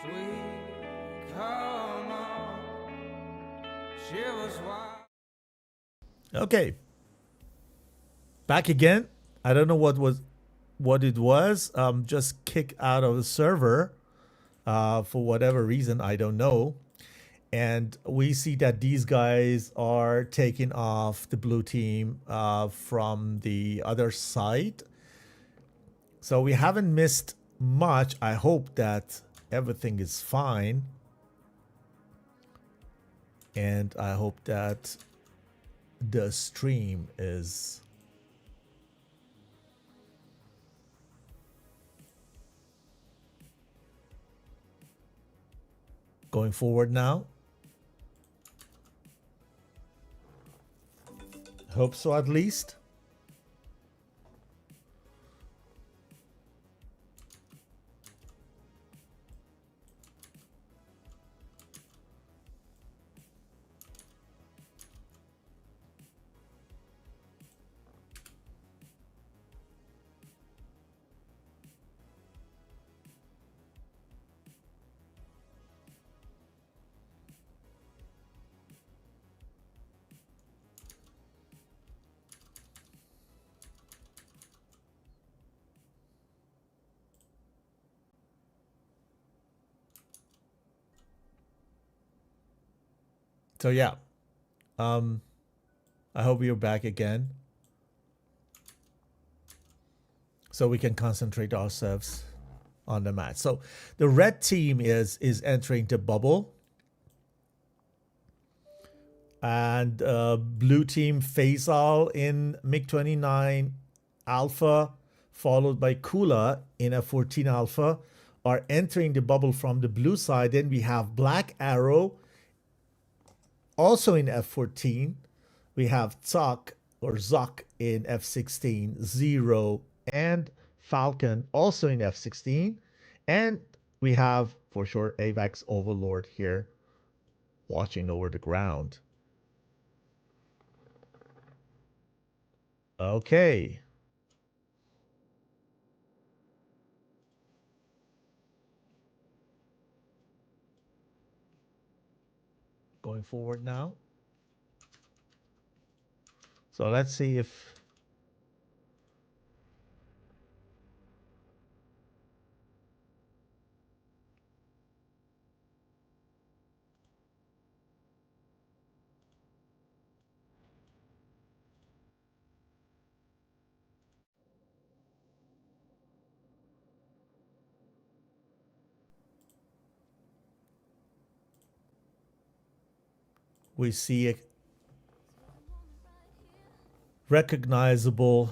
Sweet, come on, shivers wild. Okay, back again. I don't know what it was. Just kicked out of the server for whatever reason. I don't know. And we see that these guys are taking off the blue team from the other side. So we haven't missed much. I hope that everything is fine. And I hope that the stream is going forward now. Hope so, at least. So yeah, I hope you're back again, so we can concentrate ourselves on the match. So the red team is entering the bubble, and blue team Faisal in MiG-29 Alpha, followed by Kula in F-14 Alpha, are entering the bubble from the blue side. Then we have Black Arrow also in F-14. We have Zuck in F-16, Zero, and Falcon also in F-16. And we have, for sure, AVAX Overlord here watching over the ground. Okay. Going forward now. So let's see if we see a recognizable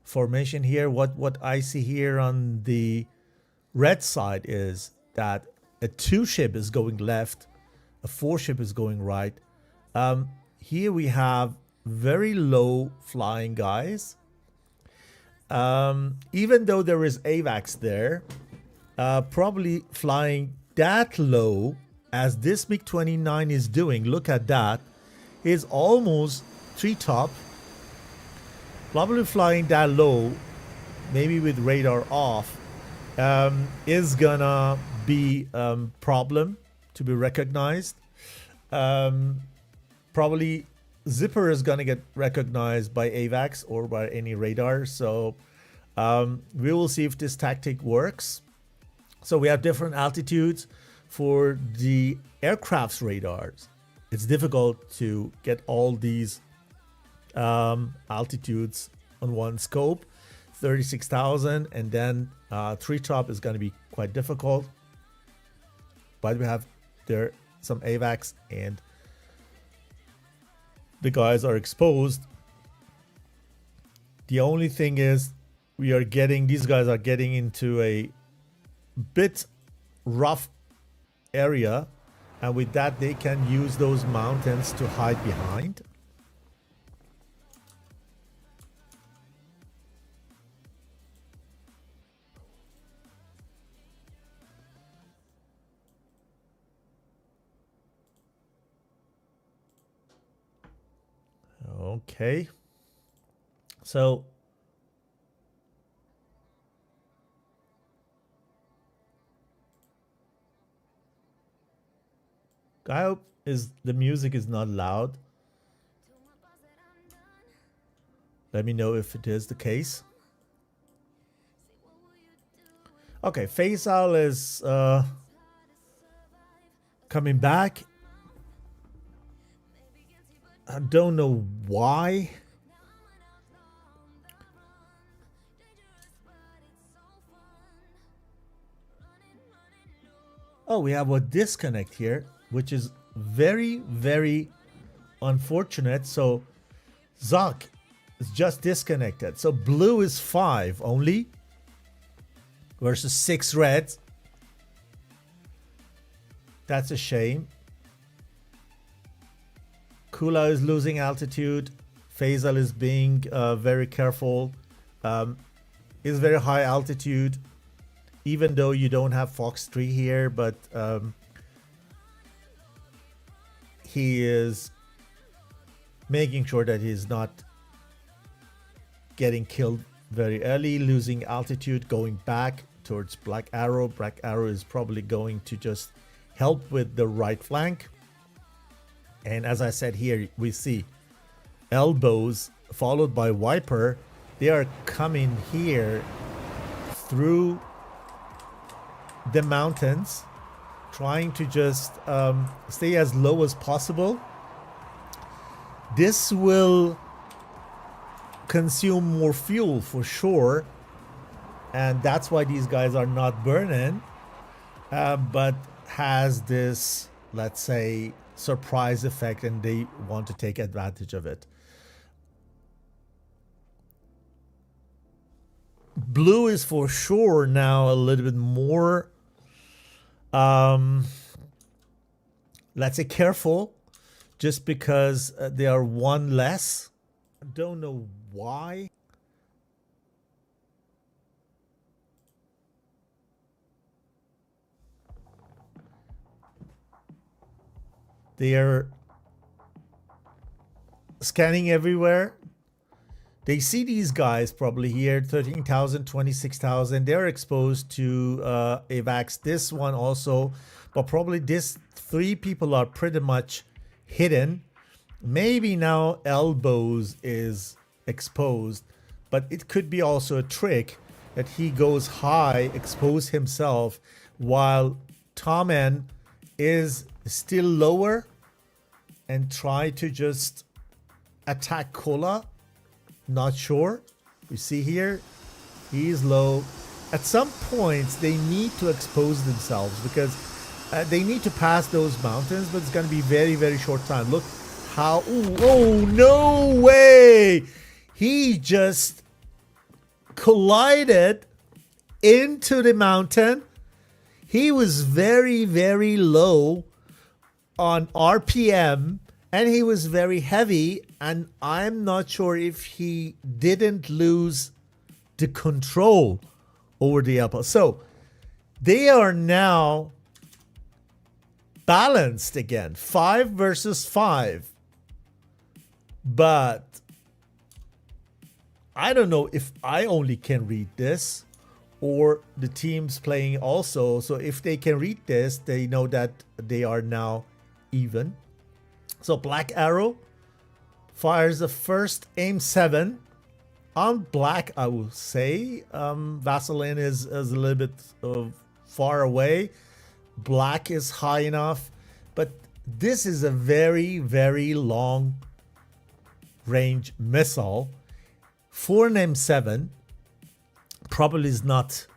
formation here. What I see here on the red side is that a 2 ship is going left, a 4 ship is going right. Here we have very low flying guys. Even though there is AVAX there, probably flying that low as this MiG-29 is doing, look at that, is almost treetop. Probably flying that low, maybe with radar off, is gonna be problem to be recognized. Probably Zipper is gonna get recognized by AVAX or by any radar. So we will see if this tactic works. So we have different altitudes for the aircraft's radars. It's difficult to get all these altitudes on one scope. 36,000, and then treetop is going to be quite difficult. But we have there some AVAX, and the guys are exposed. The only thing is these guys are getting into a bit rough area, and with that they can use those mountains to hide behind. Okay, so I hope the music is not loud. Let me know if it is the case. Okay, Faisal is coming back. I don't know why. Oh, we have a disconnect here, which is very, very unfortunate. So Zak is just disconnected. So blue is 5 only versus 6 red. That's a shame. Kula is losing altitude. Faisal is being very careful. Is very high altitude, even though you don't have Fox 3 here, but he is making sure that he's not getting killed very early, losing altitude, going back towards Black Arrow. Black Arrow is probably going to just help with the right flank. And as I said here, we see Elbows followed by Viper. They are coming here through the mountains, trying to just stay as low as possible. This will consume more fuel for sure, and that's why these guys are not burning, but has this, let's say, surprise effect, and they want to take advantage of it. Blue is for sure now a little bit more, let's say, careful, just because they are one less. I don't know why. They are scanning everywhere. They see these guys probably here, 13,000, 26,000. They're exposed to AVAX. This one also, but probably this 3 people are pretty much hidden. Maybe now Elbows is exposed, but it could be also a trick that he goes high, expose himself, while Tomen is still lower and try to just attack Kola. Not sure. You see here, he is low. At some points, they need to expose themselves because they need to pass those mountains, but it's going to be very, very short time. Look how... Ooh, oh, no way! He just collided into the mountain. He was very, very low on RPM, and he was very heavy, and I'm not sure if he didn't lose the control over the apple. So they are now balanced again, 5 versus 5. But I don't know if I only can read this or the teams playing also. So if they can read this, they know that they are now even. So Black Arrow fires the first aim 7 on Black, I will say. Vaseline is a little bit far away. Black is high enough, but this is a very, very long range missile. For an M7 probably is not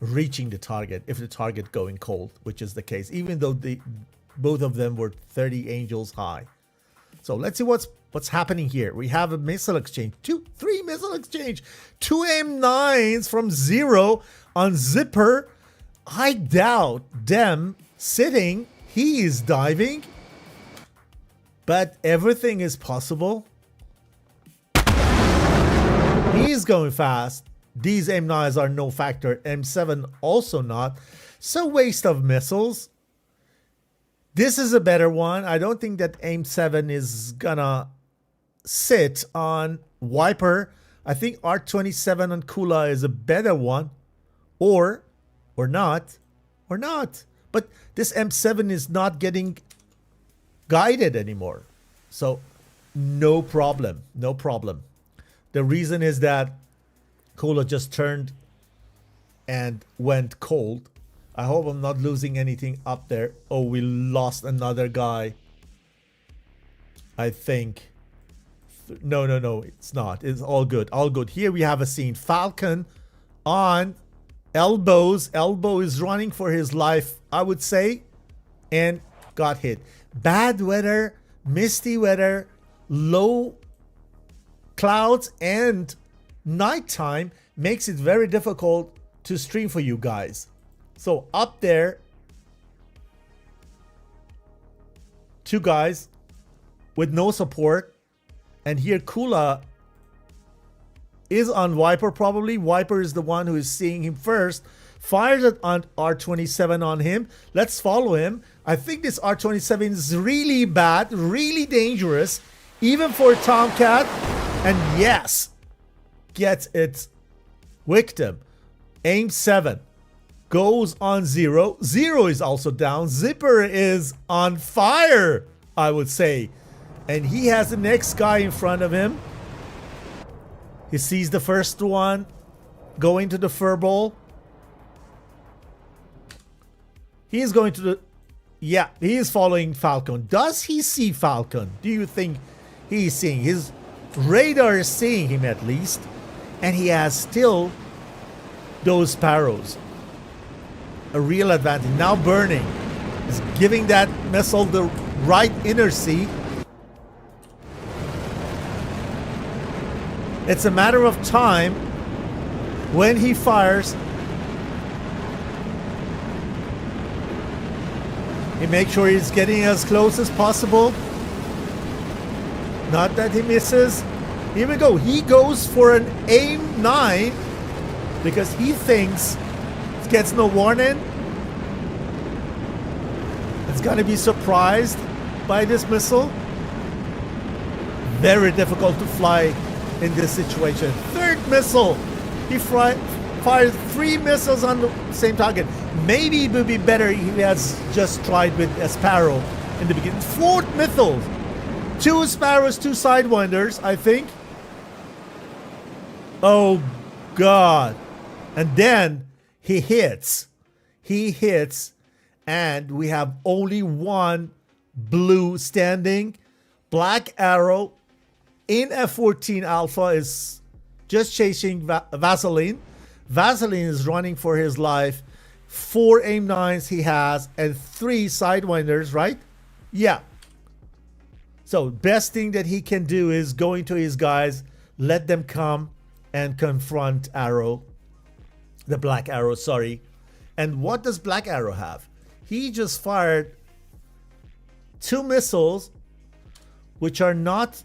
reaching the target if the target going cold, which is the case, even though both of them were 30 angels high. So let's see what's happening here. We have a missile exchange, 3 missile exchange, 2 M9s from 0 on Zipper. I doubt them sitting. He is diving, but everything is possible. He's going fast. These M9s are no factor. M7 also not. So waste of missiles. This is a better one. I don't think that M7 is gonna sit on Viper. I think R27 on Kula is a better one. Or not. But this M7 is not getting guided anymore. So no problem. No problem. The reason is that Kula just turned and went cold. I hope I'm not losing anything up there. Oh, we lost another guy. I think. No, it's not. It's all good. All good. Here we have a scene. Falcon on elbows. Elbow is running for his life, I would say, and got hit. Bad weather, misty weather, low clouds, and nighttime makes it very difficult to stream for you guys. So up there, two guys with no support. And here Kula is on Viper probably. Viper is the one who is seeing him first. Fires it on R27 on him. Let's follow him. I think this R27 is really bad, really dangerous, even for Tomcat. And yes, gets its victim. Aim 7 goes on 0. 0 is also down. Zipper is on fire, I would say. And he has the next guy in front of him. He sees the first one going to the furball. He's going to the... Yeah, he is following Falcon. Does he see Falcon? Do you think he's seeing? His radar is seeing him at least. And he has still those sparrows. A real advantage. Now burning. Is giving that missile the right inner C. It's a matter of time when he fires. He makes sure he's getting as close as possible. Not that he misses. Here we go. He goes for an aim 9 because he thinks it gets no warning. It's going to be surprised by this missile. Very difficult to fly in this situation. Third missile. He fired 3 missiles on the same target. Maybe it would be better if he has just tried with a Sparrow in the beginning. 4th missile. 2 Sparrows, 2 Sidewinders, I think. Oh, God. And then he hits. He hits. And we have only 1 blue standing. Black Arrow in F-14 Alpha is just chasing Vaseline. Vaseline is running for his life. 4 aim 9s he has and 3 Sidewinders, right? Yeah. So best thing that he can do is go into his guys, let them come and confront Arrow. The Black Arrow, sorry. And what does Black Arrow have? He just fired 2 missiles which are not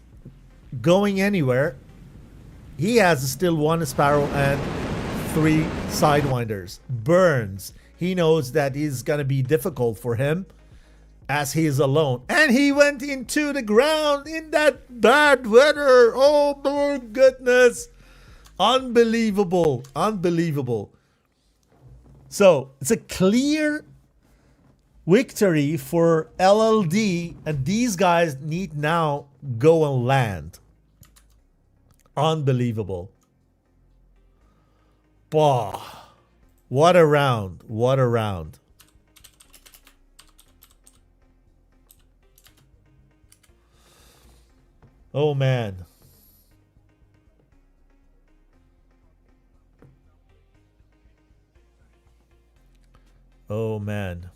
going anywhere. He has still 1 Sparrow and 3 Sidewinders. Burns. He knows that it's going to be difficult for him as he is alone. And he went into the ground in that bad weather. Oh my goodness. Unbelievable. Unbelievable. So it's a clear victory for LLD. And these guys need now go and land. Unbelievable. Bah. What a round. What a round. Oh, man. Oh, man.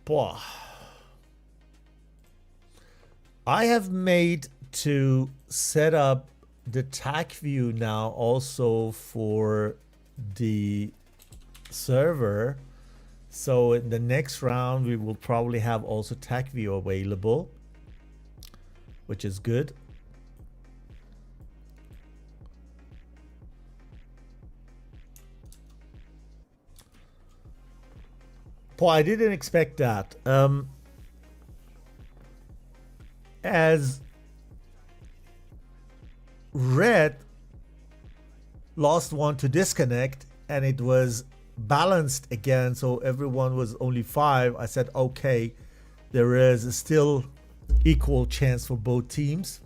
Bah. I have made to set up the TAC view now also for the server. So in the next round, we will probably have also TAC view available, which is good. Boy, I didn't expect that. As Red lost 1 to disconnect, and it was balanced again, so everyone was only 5, I said, okay, there is still equal chance for both teams.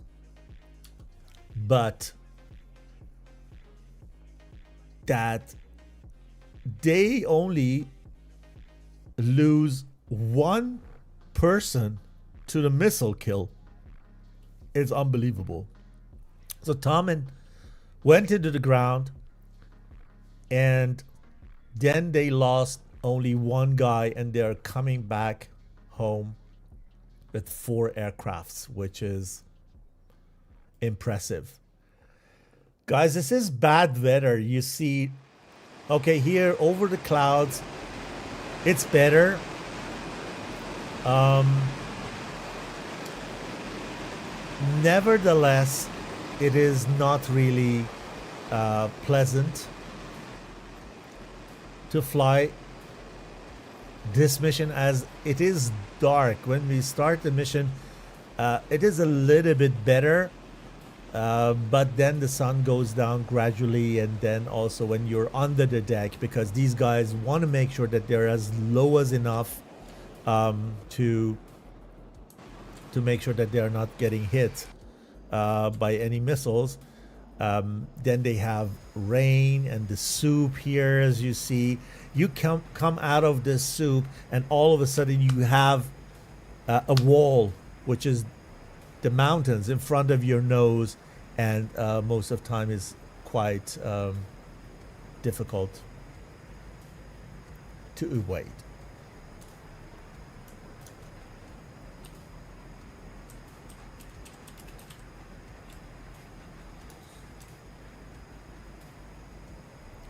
But that they only lose one person to the missile kill is unbelievable. So Tommen went into the ground, and then they lost only one guy, and they're coming back home with 4 aircrafts, which is impressive. Guys, this is bad weather. You see, okay, here over the clouds, it's better. Nevertheless, it is not really pleasant to fly this mission, as it is dark. When we start the mission, it is a little bit better, but then the sun goes down gradually, and then also when you're under the deck, because these guys want to make sure that they're as low as enough to make sure that they are not getting hit by any missiles. Then they have rain and the soup here, as you see. You come out of this soup, and all of a sudden you have a wall, which is the mountains in front of your nose, and most of the time is quite difficult to avoid.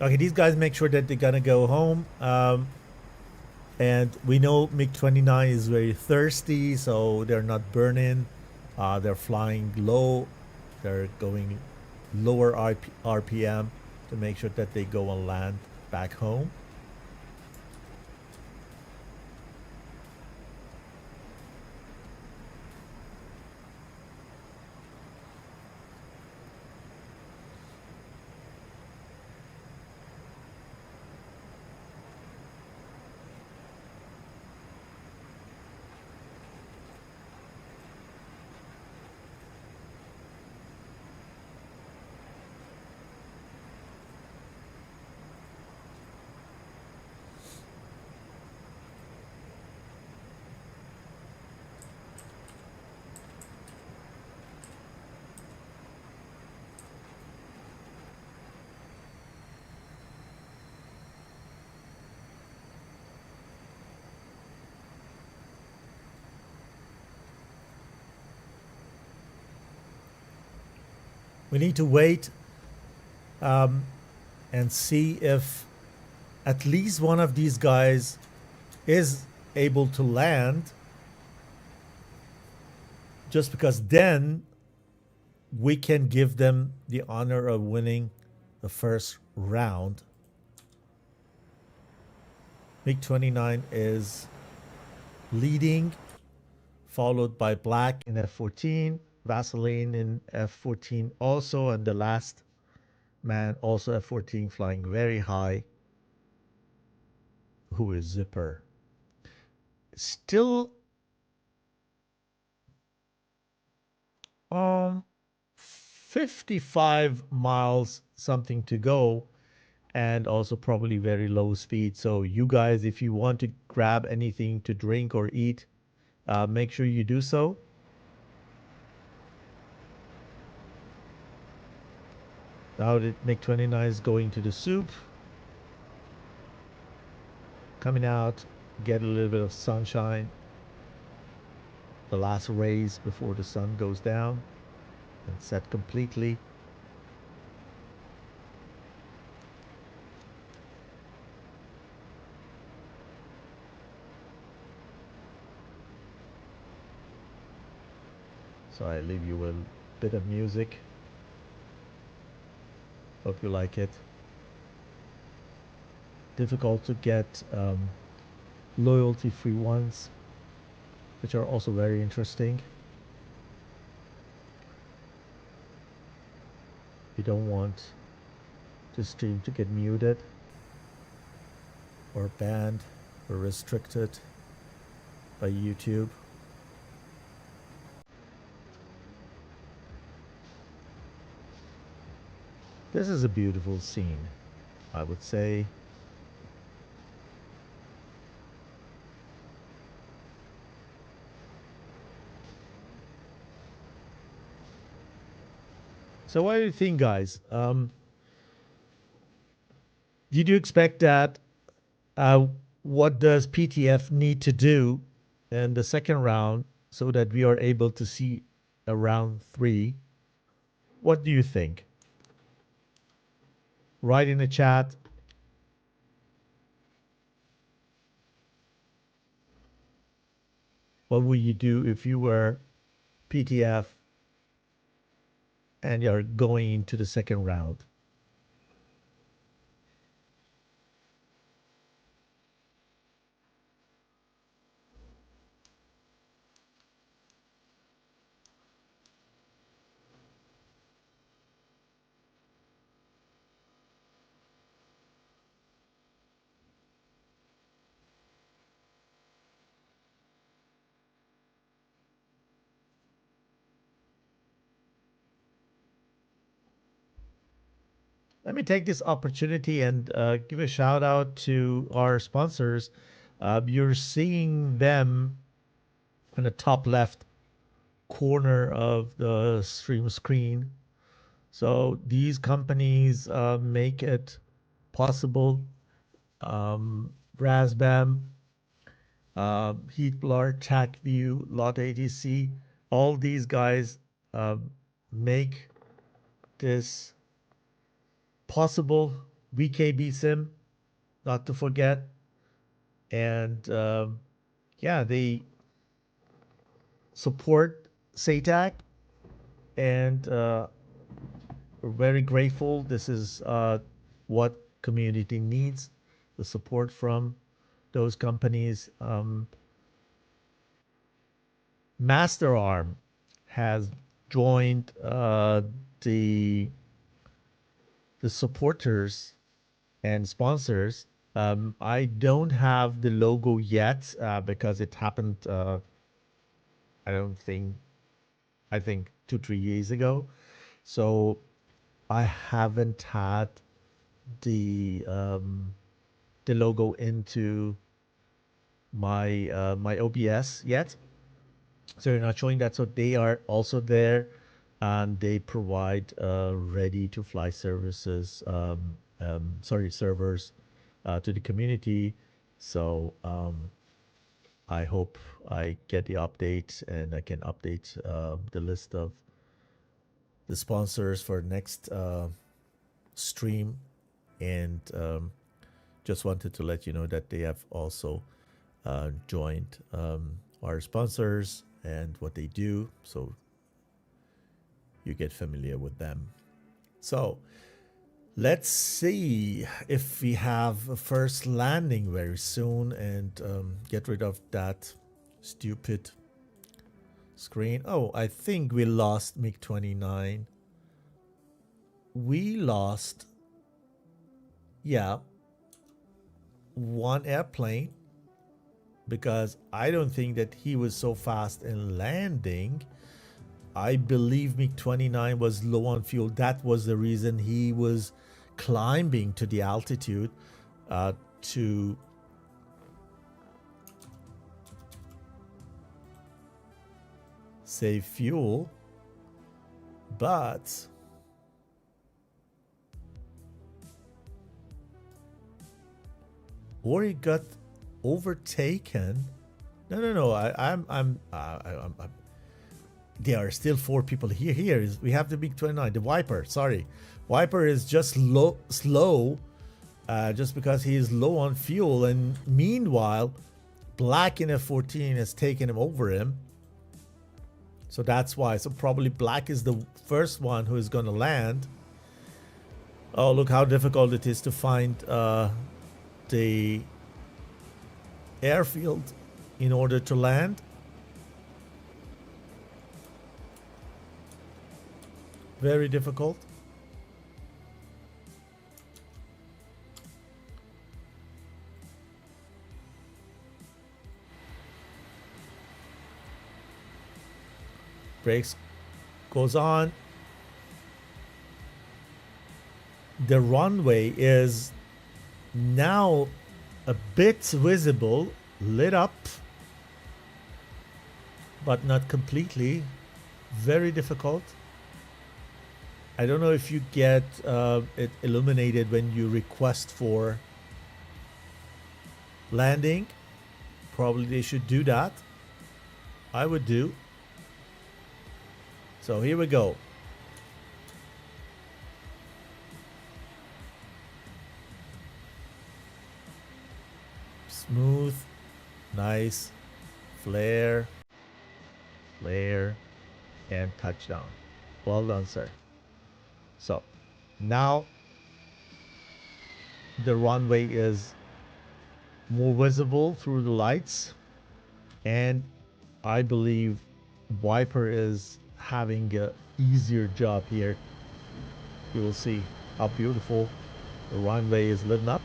Okay, these guys make sure that they're gonna go home. And we know MiG-29 is very thirsty, so they're not burning. They're flying low. They're going lower RPM to make sure that they go and land back home. We need to wait and see if at least one of these guys is able to land, just because then we can give them the honor of winning the first round. MiG-29 is leading, followed by Black in F-14, Vaseline in F-14 also, and the last man also F-14 flying very high, who is Zipper. Still 55 miles something to go, and also probably very low speed. So you guys, if you want to grab anything to drink or eat, make sure you do so. Now the MiG-29 is going to the soup. Coming out, get a little bit of sunshine. The last rays before the sun goes down and set completely. So I leave you with a bit of music. Hope you like it. Difficult to get loyalty-free ones, which are also very interesting. You don't want the stream to get muted. or banned or restricted by YouTube. This is a beautiful scene, I would say. So what do you think, guys? Did you expect that? Uh, what does PTF need to do in the second round so that we are able to see a round 3? What do you think? Write in the chat. What would you do if you were PTF and you're going into the second round? Let me take this opportunity and give a shout out to our sponsors. You're seeing them in the top left corner of the stream screen. So these companies make it possible. Razbam, Heatblur, TACView, Lot ATC, all these guys make this possible. VKB Sim, not to forget. And yeah, they support SATAC, and we're very grateful. This is what community needs, the support from those companies. Master Arm has joined the the supporters and sponsors. I don't have the logo yet because it happened. I don't think. I think 2 3 years ago. So I haven't had the the logo into my OBS yet. So they're not showing that. So they are also there, and they provide ready to fly services. Servers to the community. So I hope I get the update and I can update the list of the sponsors for next stream. And just wanted to let you know that they have also joined our sponsors and what they do, so you get familiar with them. So let's see if we have a first landing very soon and get rid of that stupid screen. Oh, I think we lost MiG-29. We lost, yeah, one airplane because I don't think that he was so fast in landing. I believe MiG-29 was low on fuel. That was the reason he was climbing to the altitude to save fuel. But or he got overtaken. No. I'm there are still 4 people here. We have the MiG-29, the Viper. Sorry, Viper is just slow, just because he is low on fuel. And meanwhile, Black in F-14 has taken him over him. So that's why. So probably Black is the first one who is going to land. Oh, look how difficult it is to find the airfield in order to land. Very difficult. Brakes goes on. The runway is now a bit visible, lit up, but not completely. Very difficult. I don't know if you get it illuminated when you request for landing. Probably they should do that. I would do. So here we go. Smooth, nice, flare, flare, and touchdown. Well done, sir. So now the runway is more visible through the lights, and I believe Viper is having a easier job here. You will see how beautiful the runway is lit up.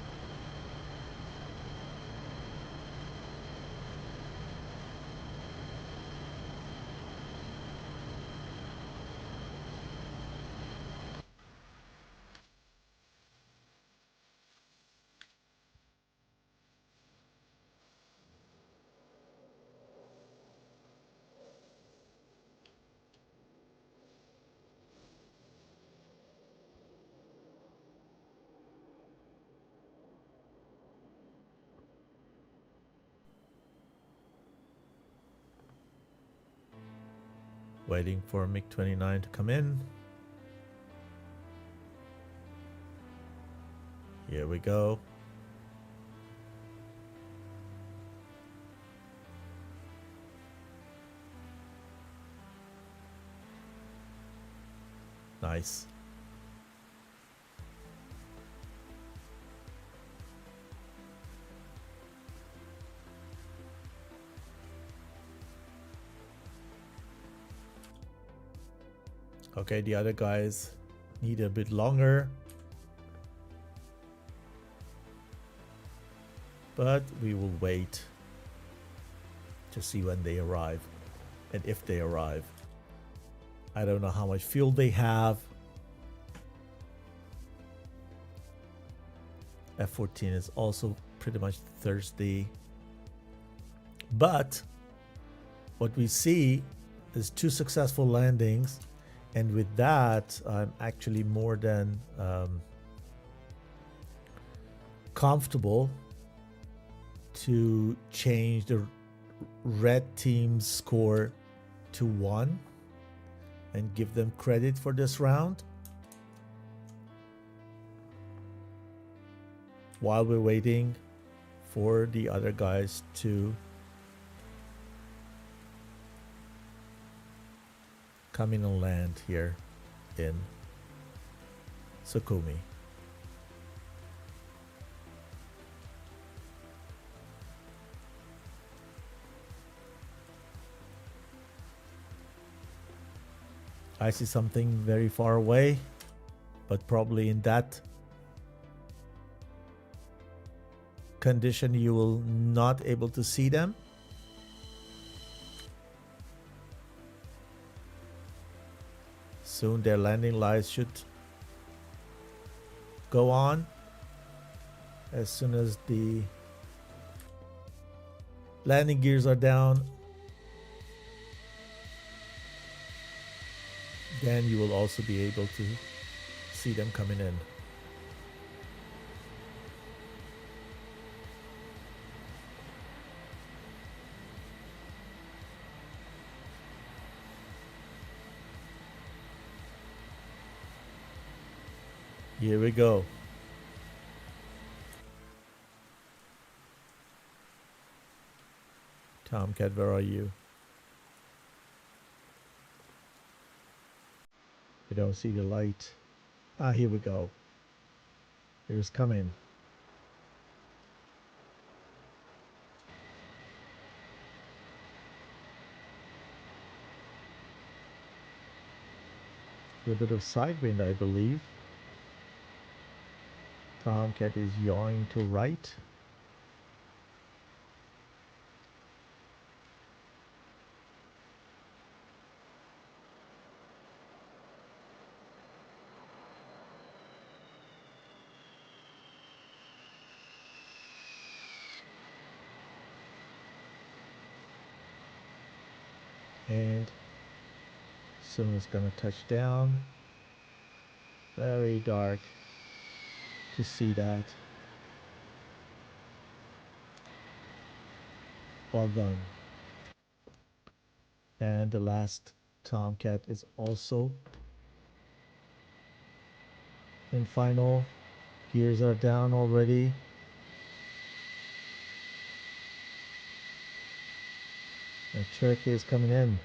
Waiting for MiG-29 to come in. Here we go. Nice. Okay, the other guys need a bit longer. But we will wait to see when they arrive and if they arrive. I don't know how much fuel they have. F-14 is also pretty much thirsty. But what we see is 2 successful landings. And with that, I'm actually more than comfortable to change the red team's score to 1 and give them credit for this round. While we're waiting for the other guys to come in and land here in Sukhumi. I see something very far away, but probably in that condition you will not able to see them. Soon their landing lights should go on. As soon as the landing gears are down, then you will also be able to see them coming in. Here we go. Tomcat, where are you? I don't see the light. Ah, here we go. Here's coming. A bit of side wind, I believe. Tomcat is yawing to right. And soon it's gonna touch down. Very dark to see that. Well done. And the last Tomcat is also in final. Gears are down already. And Turkey is coming in.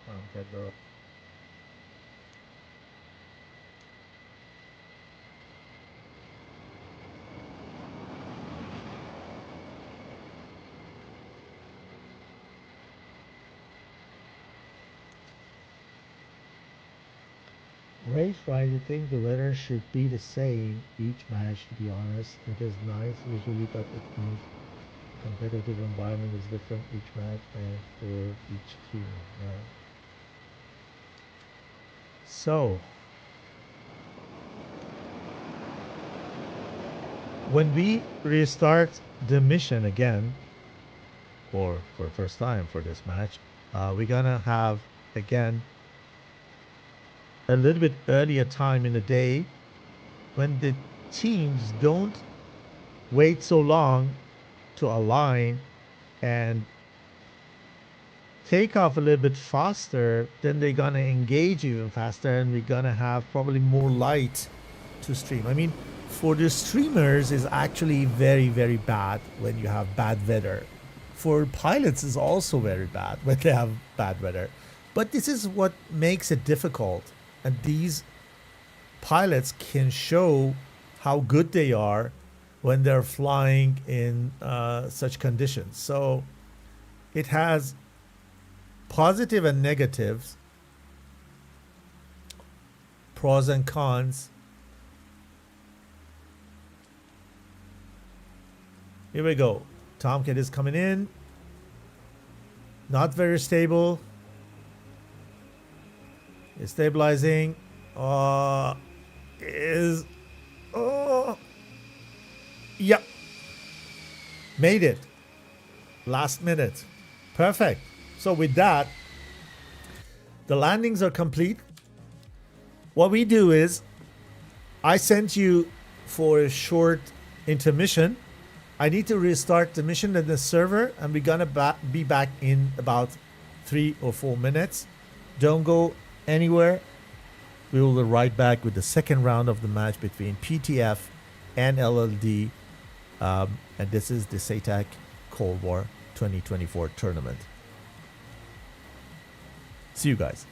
Tomcat, bro. Race right, I think the weather should be the same each match, to be honest. It is nice usually, but it means competitive environment is different each match and for each team. So, when we restart the mission again, or for the first time for this match, we're gonna have again a little bit earlier time in the day when the teams don't wait so long to align and take off a little bit faster, then they're gonna engage even faster, and we're gonna have probably more light to stream. I mean, for the streamers is actually very, very bad when you have bad weather. For pilots is also very bad when they have bad weather. But this is what makes it difficult. And these pilots can show how good they are when they're flying in such conditions. So it has positive and negatives, pros and cons. Here we go. Tomcat is coming in. Not very stable. It's stabilizing. Is yep. Made it. Last minute. Perfect. So with that, the landings are complete. What we do is I sent you for a short intermission. I need to restart the mission in the server, and we're gonna be back in about 3 or 4 minutes. Don't go anywhere. We will be right back with the second round of the match between PTF and LLD. And this is the SATAC Cold War 2024 tournament. See you guys.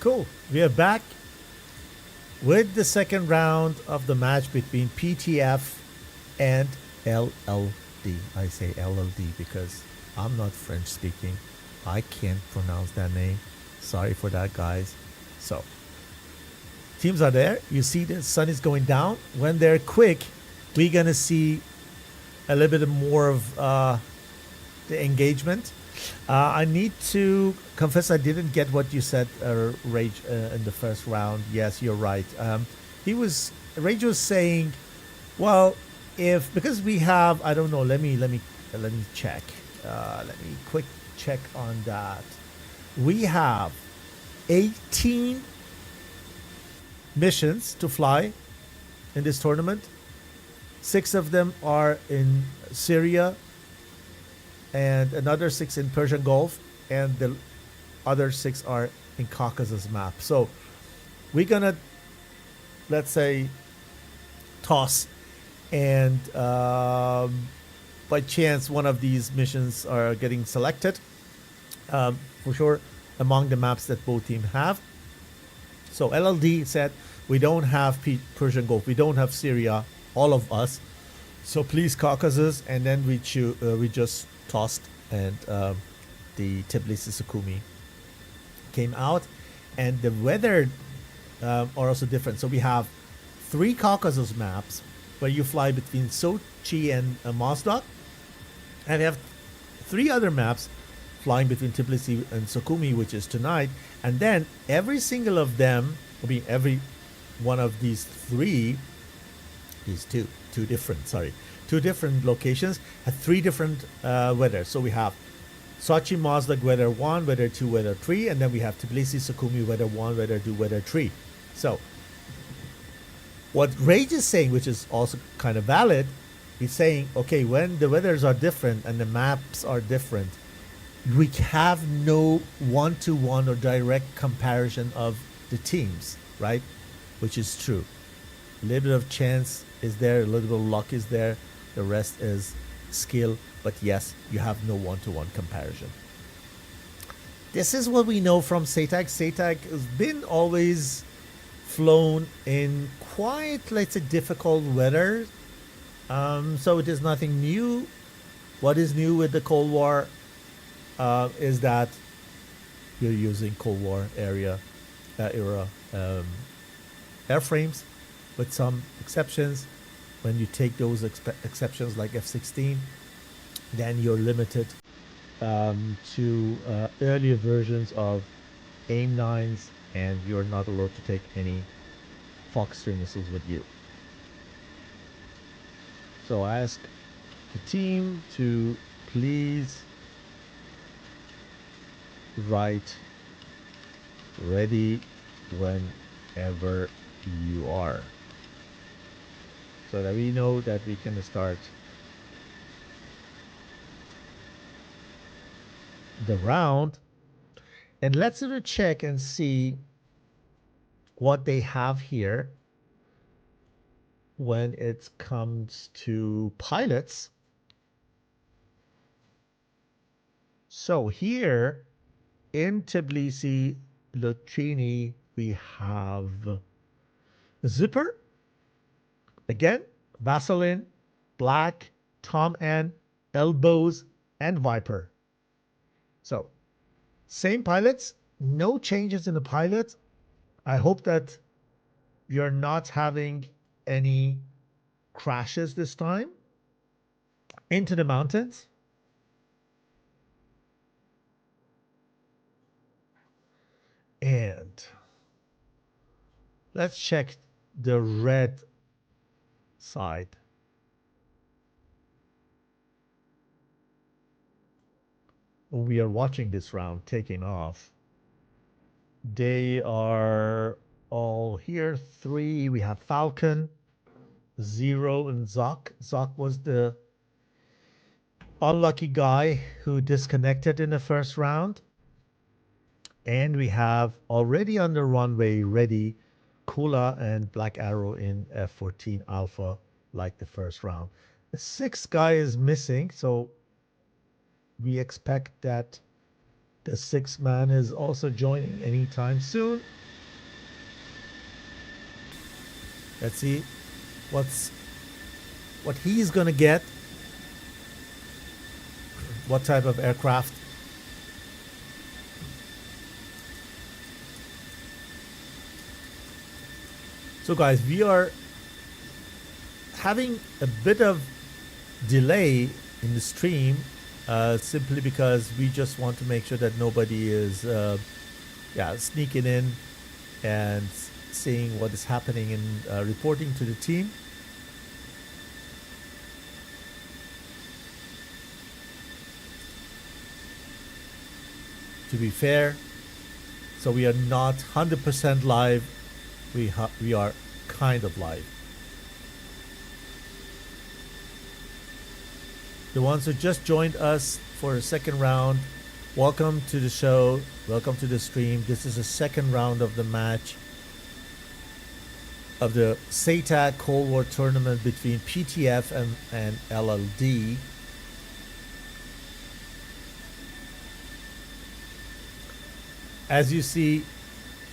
Cool. We are back with the second round of the match between PTF and LLD. I say LLD because I'm not French speaking. I can't pronounce that name. Sorry for that, guys. So, teams are there. You see the sun is going down. When they're quick, we're going to see a little bit more of the engagement. I need to confess I didn't get what you said, Rage, in the first round. Yes, you're right. Rage was saying, well, because we have, I don't know. Let me check. Let me quick check on that. We have 18 missions to fly in this tournament. 6 of them are in Syria, and another 6 in Persian Gulf, and the other 6 are in Caucasus map. So we're gonna, let's say, toss, and by chance one of these missions are getting selected, for sure, among the maps that both teams have. So LLD said, we don't have Persian Gulf, we don't have Syria, all of us. So please Caucasus, and then we just tossed, and the Tbilisi-Sukhumi came out, and the weather are also different. So we have 3 Caucasus maps where you fly between Sochi and Mozdok, and we have 3 other maps flying between Tbilisi and Sukhumi, which is tonight. And then every single of them, every one of these 3, these two different locations have 3 different weather. So we have Sochi, Mozdok, weather 1, weather 2, weather 3, and then we have Tbilisi, Sukhumi, weather 1, weather 2, weather 3. So what Rage is saying, which is also kind of valid, he's saying, okay, when the weathers are different and the maps are different, we have no one-to-one or direct comparison of the teams, right? Which is true. A little bit of chance is there, a little bit of luck is there, the rest is skill, but yes, you have no one-to-one comparison. This is what we know from SATAC. SATAC has been always flown in quite, let's say, difficult weather. So it is nothing new. What is new with the Cold War is that you're using Cold War era airframes, with some exceptions. When you take those exceptions like F-16, then you're limited to earlier versions of AIM-9s, and you're not allowed to take any Fox 3 missiles with you. So I ask the team to please write ready whenever you are, so that we know that we can start the round. And let's sort of check and see what they have here when it comes to pilots. So here in Tbilisi, Lutrini, we have Zipper, again, Vaseline, Black, Tom N, Elbows, and Viper. So same pilots, no changes in the pilot. I hope that you're not having any crashes this time. Into the mountains. And let's check the red side. We are watching this round taking off. They are all here. 3, we have Falcon, 0, and Zoc. Zoc was the unlucky guy who disconnected in the first round. And we have already on the runway ready Kula and Black Arrow in F-14 Alpha, like the first round. The 6th guy is missing, so we expect that the 6th man is also joining anytime soon. Let's see what he's gonna get. What type of aircraft? So guys, we are having a bit of delay in the stream, simply because we just want to make sure that nobody is sneaking in and seeing what is happening and reporting to the team. To be fair, so we are not 100% live. We are kind of live. The ones who just joined us for a second round, welcome to the show. Welcome to the stream. This is the second round of the match of the SATAC Cold War tournament between PTF and LLD. As you see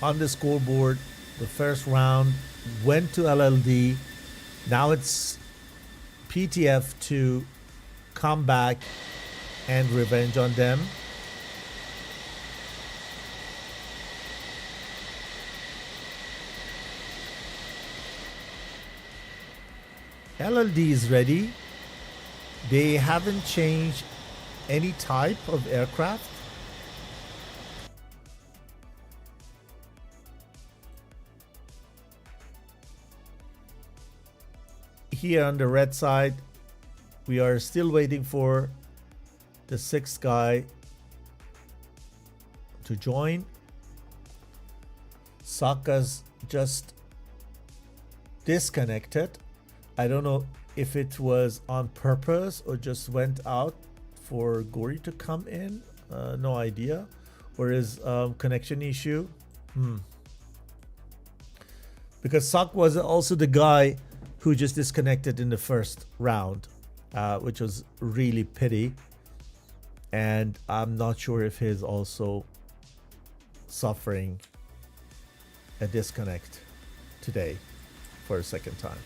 on the scoreboard, the first round went to LLD. Now it's PTF to come back and revenge on them. LLD is ready. They haven't changed any type of aircraft. Here on the red side, we are still waiting for the 6th guy to join. Sokka's just disconnected. I don't know if it was on purpose or just went out for Gory to come in. No idea. Or is connection issue? Because Sok was also the guy who just disconnected in the first round, which was really pity. And I'm not sure if he's also suffering a disconnect today for a second time.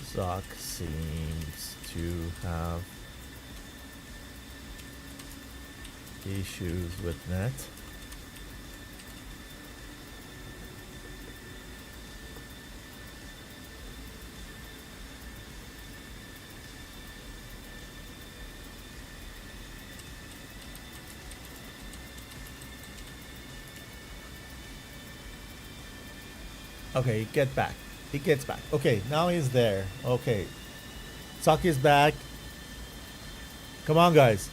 Zok seems to have issues with net. Okay, get back. He gets back. Okay, now he's there. Okay. Saki's back. Come on, guys.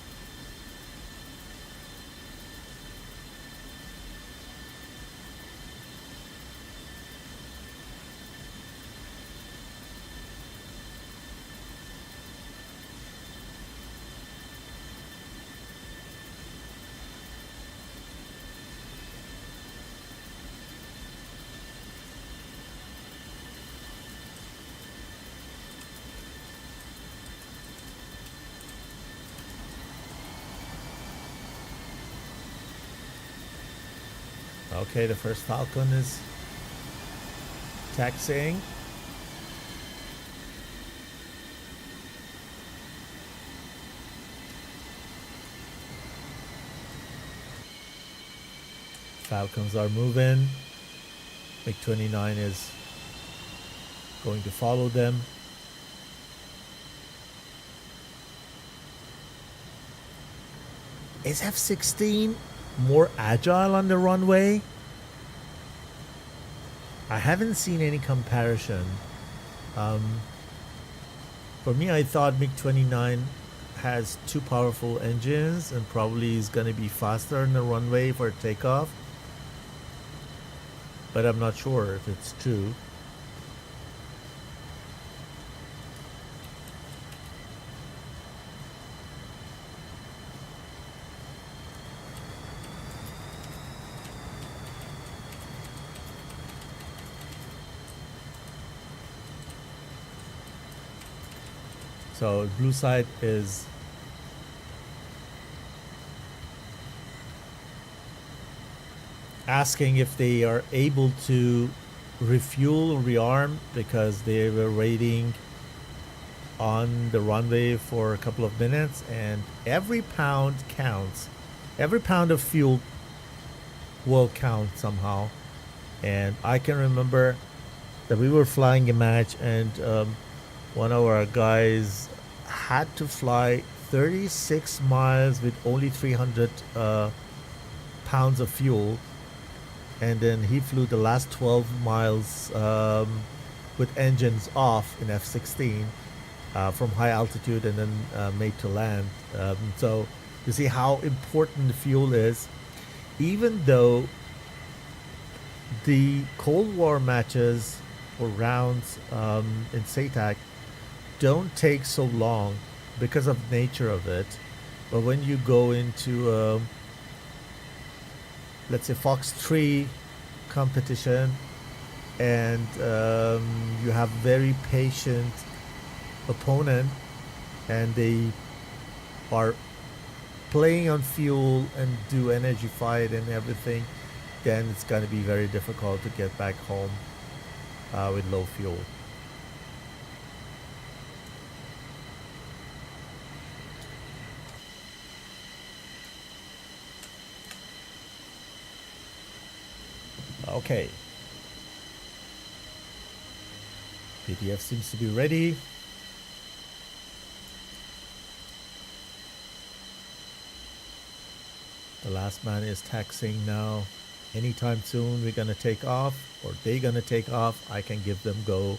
Okay, the first Falcon is taxiing. Falcons are moving. MiG-29 is going to follow them. Is F-16 more agile on the runway? I haven't seen any comparison. For me, I thought MiG-29 has two powerful engines and probably is going to be faster on the runway for takeoff. But I'm not sure if it's true. So blue side is asking if they are able to refuel or rearm because they were waiting on the runway for a couple of minutes, and every pound counts. Every pound of fuel will count somehow. And I can remember that we were flying a match and one of our guys had to fly 36 miles with only 300 pounds of fuel, and then he flew the last 12 miles with engines off in F-16 from high altitude and then made to land. So you see how important the fuel is, even though the Cold War matches or rounds in SATAC don't take so long because of nature of it. But when you go into let's say Fox 3 competition and you have very patient opponent and they are playing on fuel and do energy fight and everything, then it's going to be very difficult to get back home with low fuel. Okay. PTF seems to be ready. The last man is taxiing now. Anytime soon we're gonna take off, or they're gonna take off. I can give them go.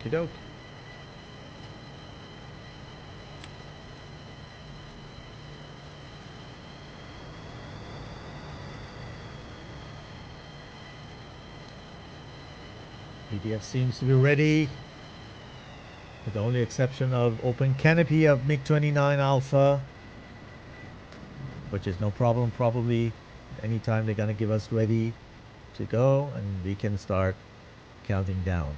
Okie doke. PTF seems to be ready, with the only exception of open canopy of MiG-29 Alpha, which is no problem. Probably anytime they're gonna give us ready to go, and we can start counting down.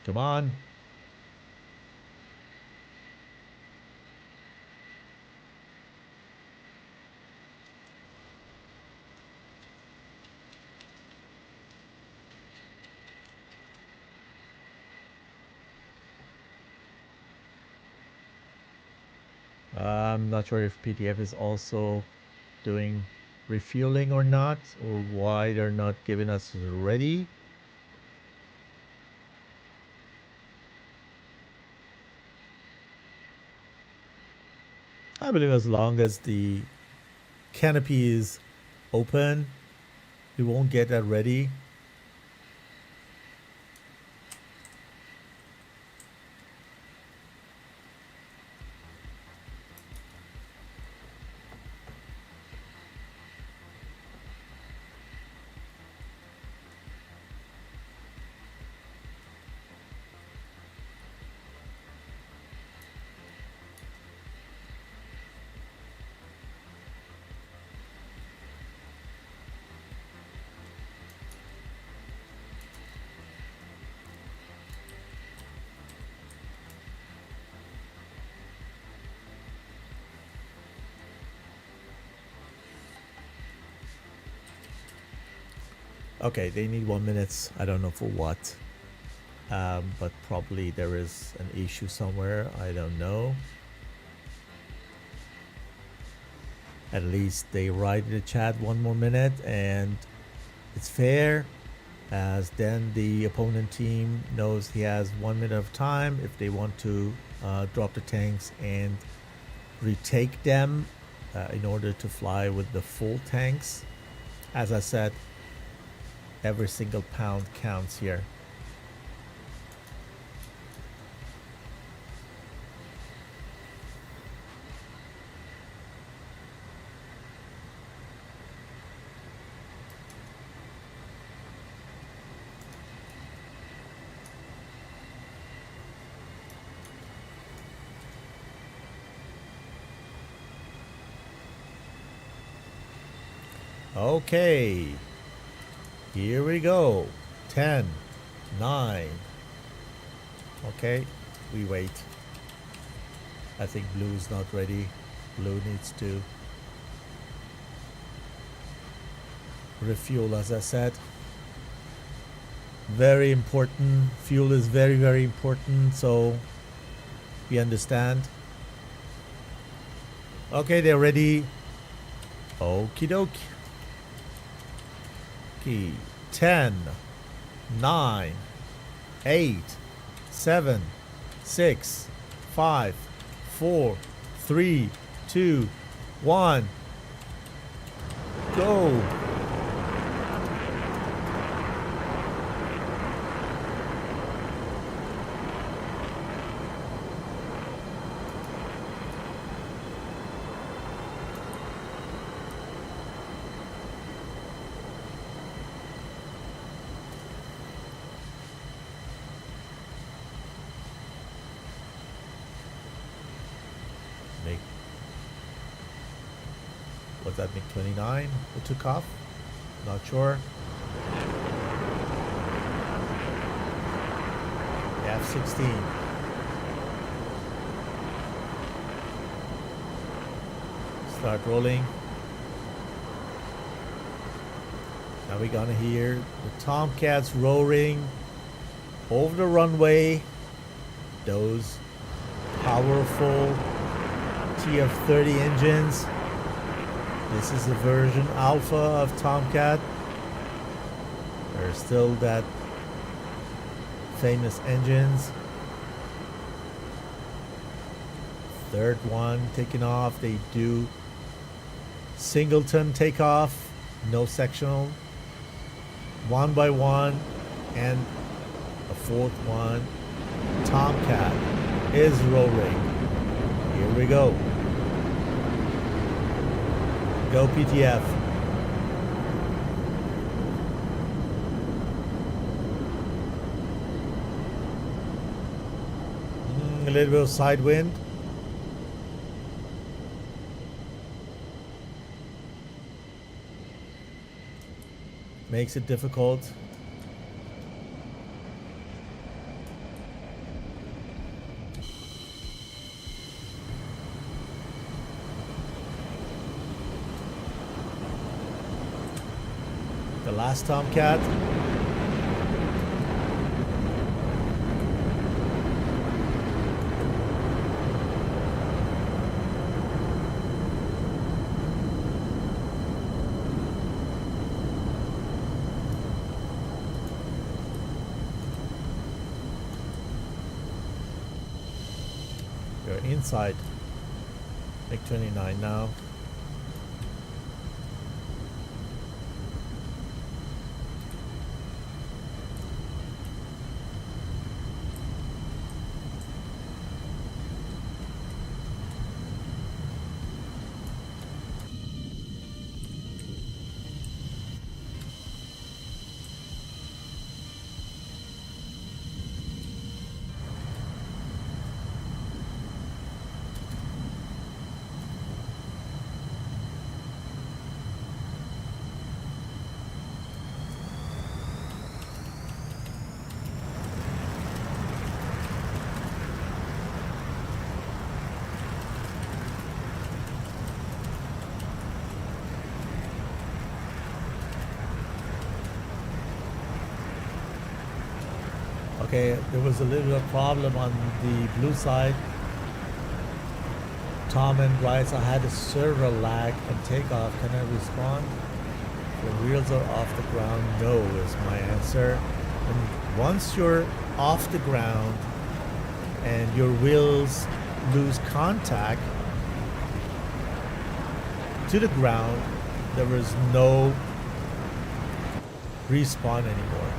Come on. I'm not sure if PTF is also doing refueling or not, or why they're not giving us ready. I believe as long as the canopy is open, we won't get that ready. Okay, they need 1 minute. I don't know for what. But probably there is an issue somewhere. I don't know. At least they write in the chat 1 more minute, and it's fair, as then the opponent team knows he has 1 minute of time if they want to drop the tanks and retake them in order to fly with the full tanks. As I said, every single pound counts here. Okay, here we go. 10, 9. Okay, we wait. I think blue is not ready. Blue needs to refuel, as I said. Very important. Fuel is very, very important, so we understand. Okay, they're ready. Okie dokie. 10, 9, 8, 7, 6, 5, 4, 3, 2, 1. Go. Was that MiG-29 who took off? Not sure. F-16. Start rolling. Now we're gonna hear the Tomcats roaring over the runway. Those powerful TF-30 engines. This is the version alpha of Tomcat. There's still that famous engines. Third one taking off. They do singleton takeoff, no sectional. One by one, and a fourth one. Tomcat is rolling. Here we go. Go PTF. A little bit of side wind. Makes it difficult. The last Tomcat. You're inside MiG-29 now. Okay, there was a little bit of problem on the blue side. Tom and writes, I had a server lag on takeoff. Can I respond? The wheels are off the ground. No is my answer. And once you're off the ground and your wheels lose contact to the ground, there is no respawn anymore.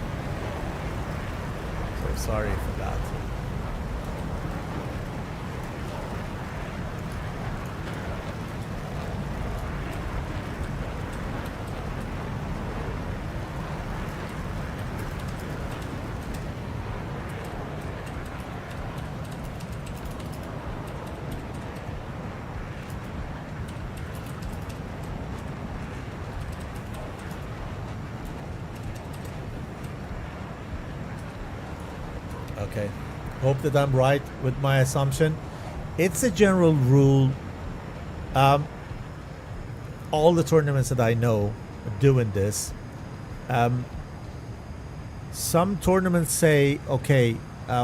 So sorry for that. Okay, hope that I'm right with my assumption. It's a general rule. All the tournaments that I know are doing this. Some tournaments say, okay,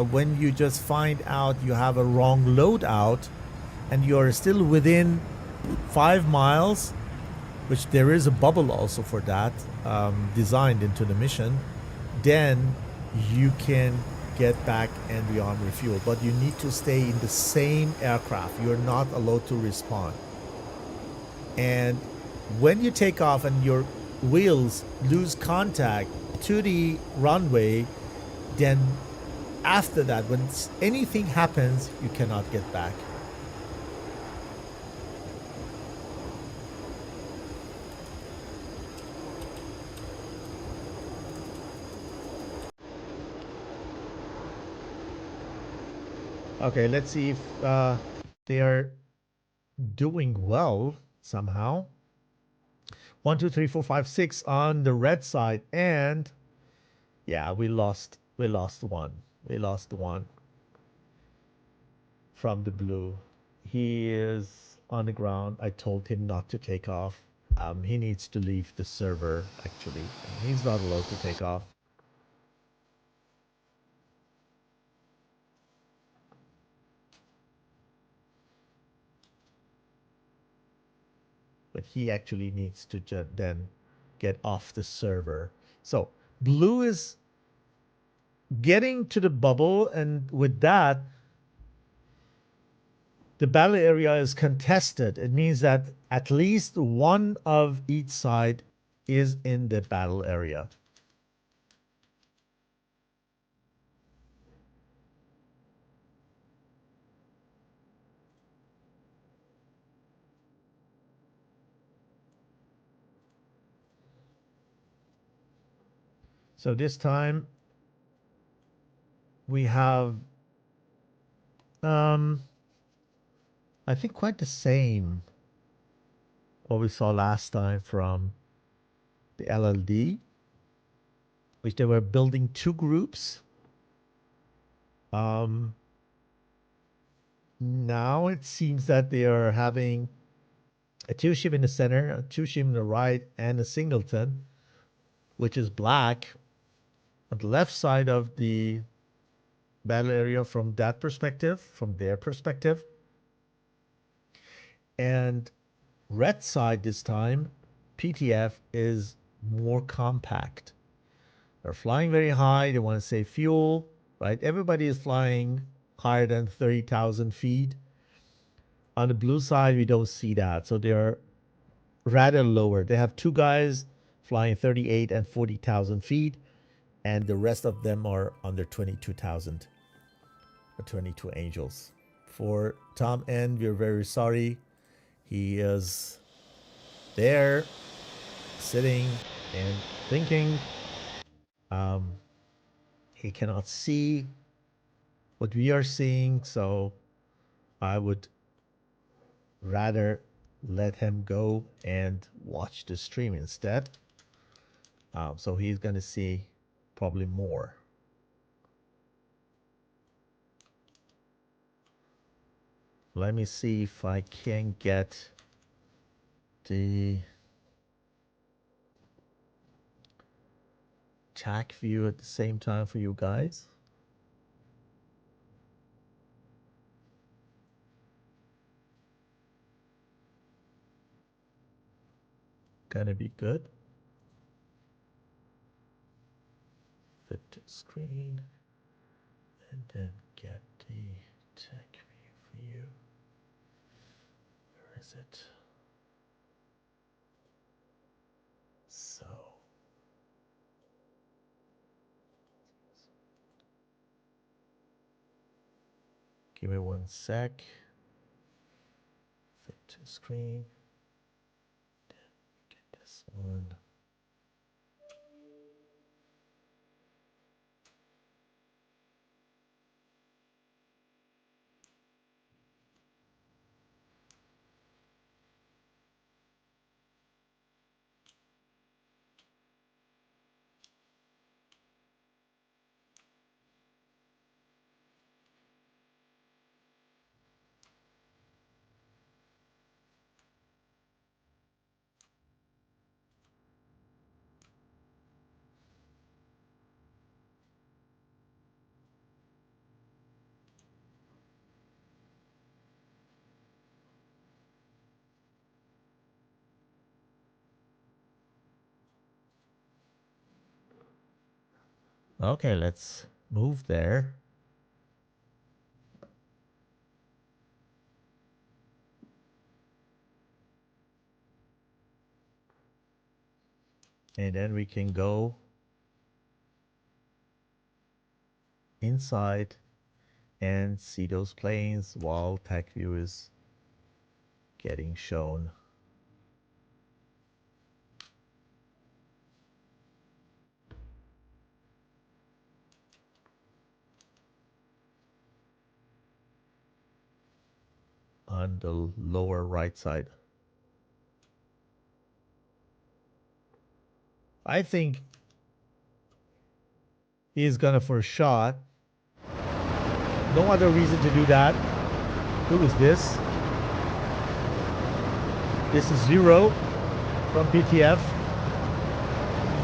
when you just find out you have a wrong loadout and you're still within 5 miles, which there is a bubble also for that, designed into the mission, then you can get back and rearm refuel, but you need to stay in the same aircraft. You're not allowed to respawn. And when you take off and your wheels lose contact to the runway, then after that, when anything happens, you cannot get back. Okay, let's see if they are doing well somehow. 1, 2, 3, 4, 5, 6 on the red side, and yeah, we lost one. We lost one from the blue. He is on the ground. I told him not to take off. He needs to leave the server actually. He's not allowed to take off. But he actually needs to then get off the server. So blue is getting to the bubble, and with that, the battle area is contested. It means that at least one of each side is in the battle area. So this time we have, I think, quite the same what we saw last time from the LLD, which they were building two groups. Now it seems that they are having a two ship in the center, a two ship in the right, and a singleton, which is black on the left side of the battle area from that perspective, from their perspective. And red side this time, PTF is more compact. They're flying very high. They want to save fuel, right? Everybody is flying higher than 30,000 feet. On the blue side, we don't see that. So they're rather lower. They have two guys flying 38 and 40,000 feet, and the rest of them are under 22,000 or 22 angels. For Tom N, we're very sorry. He is there sitting and thinking. He cannot see what we are seeing, so I would rather let him go and watch the stream instead. So he's going to see probably more. Let me see if I can get the TAC view at the same time for you guys. Gonna be good. Fit to screen and then get the TAC view for you. Where is it? So give me 1 sec. Fit to screen. Get this one. Okay, let's move there. And then we can go inside and see those planes while TAC view is getting shown. On the lower right side. I think he's gonna for a shot. No other reason to do that. Who is this? This is Zero from PTF.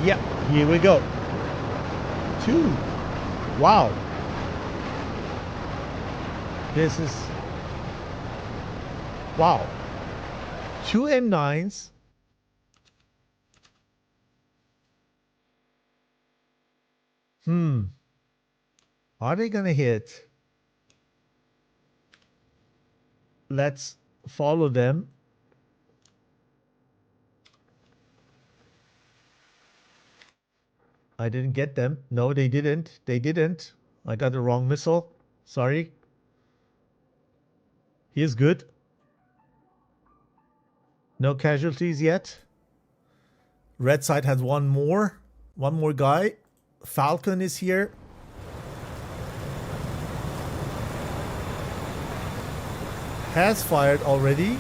Yep, here we go. 2. Wow. This is, wow. 2 M9s. Are they gonna hit? Let's follow them. I didn't get them. No, they didn't. They didn't. I got the wrong missile. Sorry. He is good. No casualties yet. Red side has one more. One more guy. Falcon is here. Has fired already.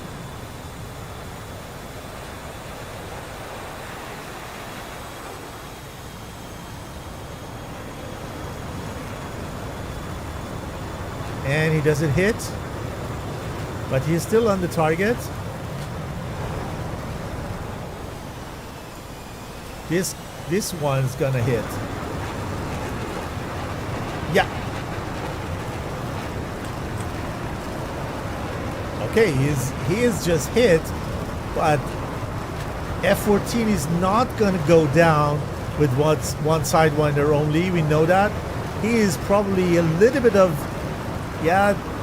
And he doesn't hit. But he's still on the target. This one's gonna hit. Yeah. Okay, he is just hit, but F-14 is not gonna go down with one Sidewinder only. We know that. He is probably a little bit of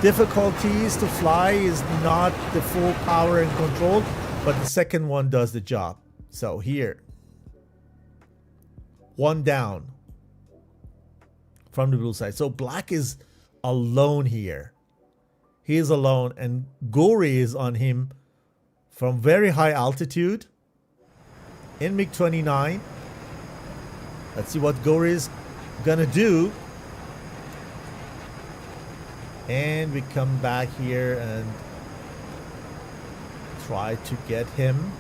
difficulties to fly, is not the full power and control, but the second one does the job. So here, one down from the blue side. So black is alone here. He is alone, and Doré is on him from very high altitude in MiG-29. Let's see what Doré is gonna do. And we come back here and try to get him.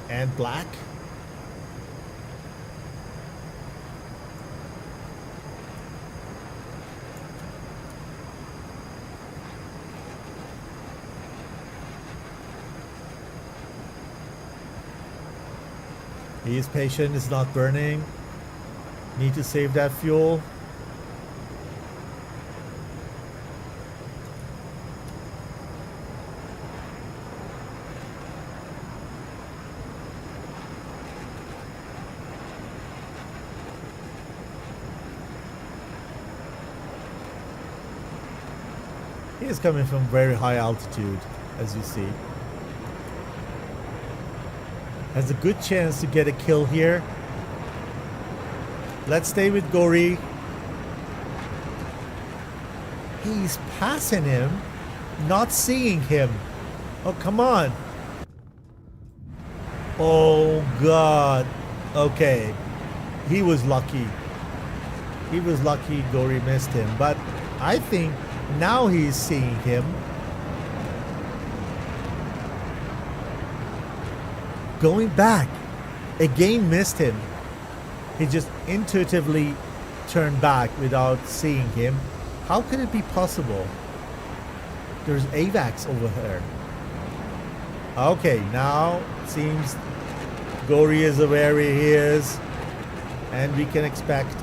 And black. He is patient, it's not burning. Need to save that fuel. He is coming from very high altitude, as you see. Has a good chance to get a kill here. Let's stay with Doré. He's passing him, not seeing him. Oh, come on. Oh, God. Okay. He was lucky. He was lucky Doré missed him. But I think now he's seeing him. Going back. Again missed him. He just intuitively turned back without seeing him. How could it be possible? There's AVAX over here. Okay, now it seems Doré is aware he is, and we can expect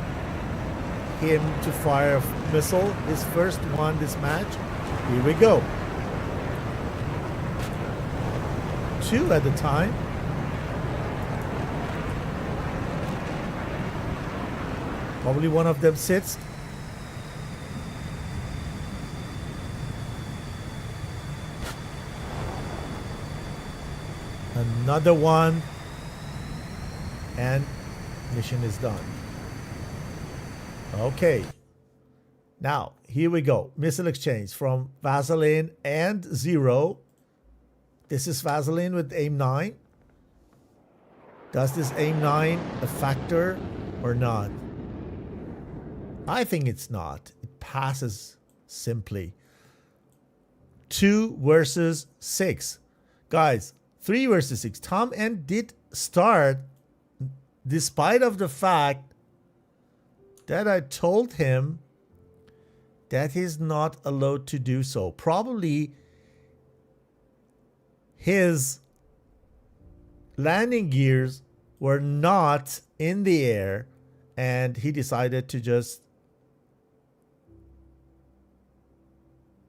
him to fire a missile. His first one this match. Here we go. 2 at a time. Probably one of them sits. Another one. And mission is done. Okay. Now, here we go. Missile exchange from Vaseline and Zero. This is Vaseline with aim 9. Does this aim 9 a factor or not? I think it's not. It passes simply. 2 versus 6. Guys, 3 versus 6. Tom N did start despite of the fact that I told him that he's not allowed to do so. Probably his landing gears were not in the air and he decided to just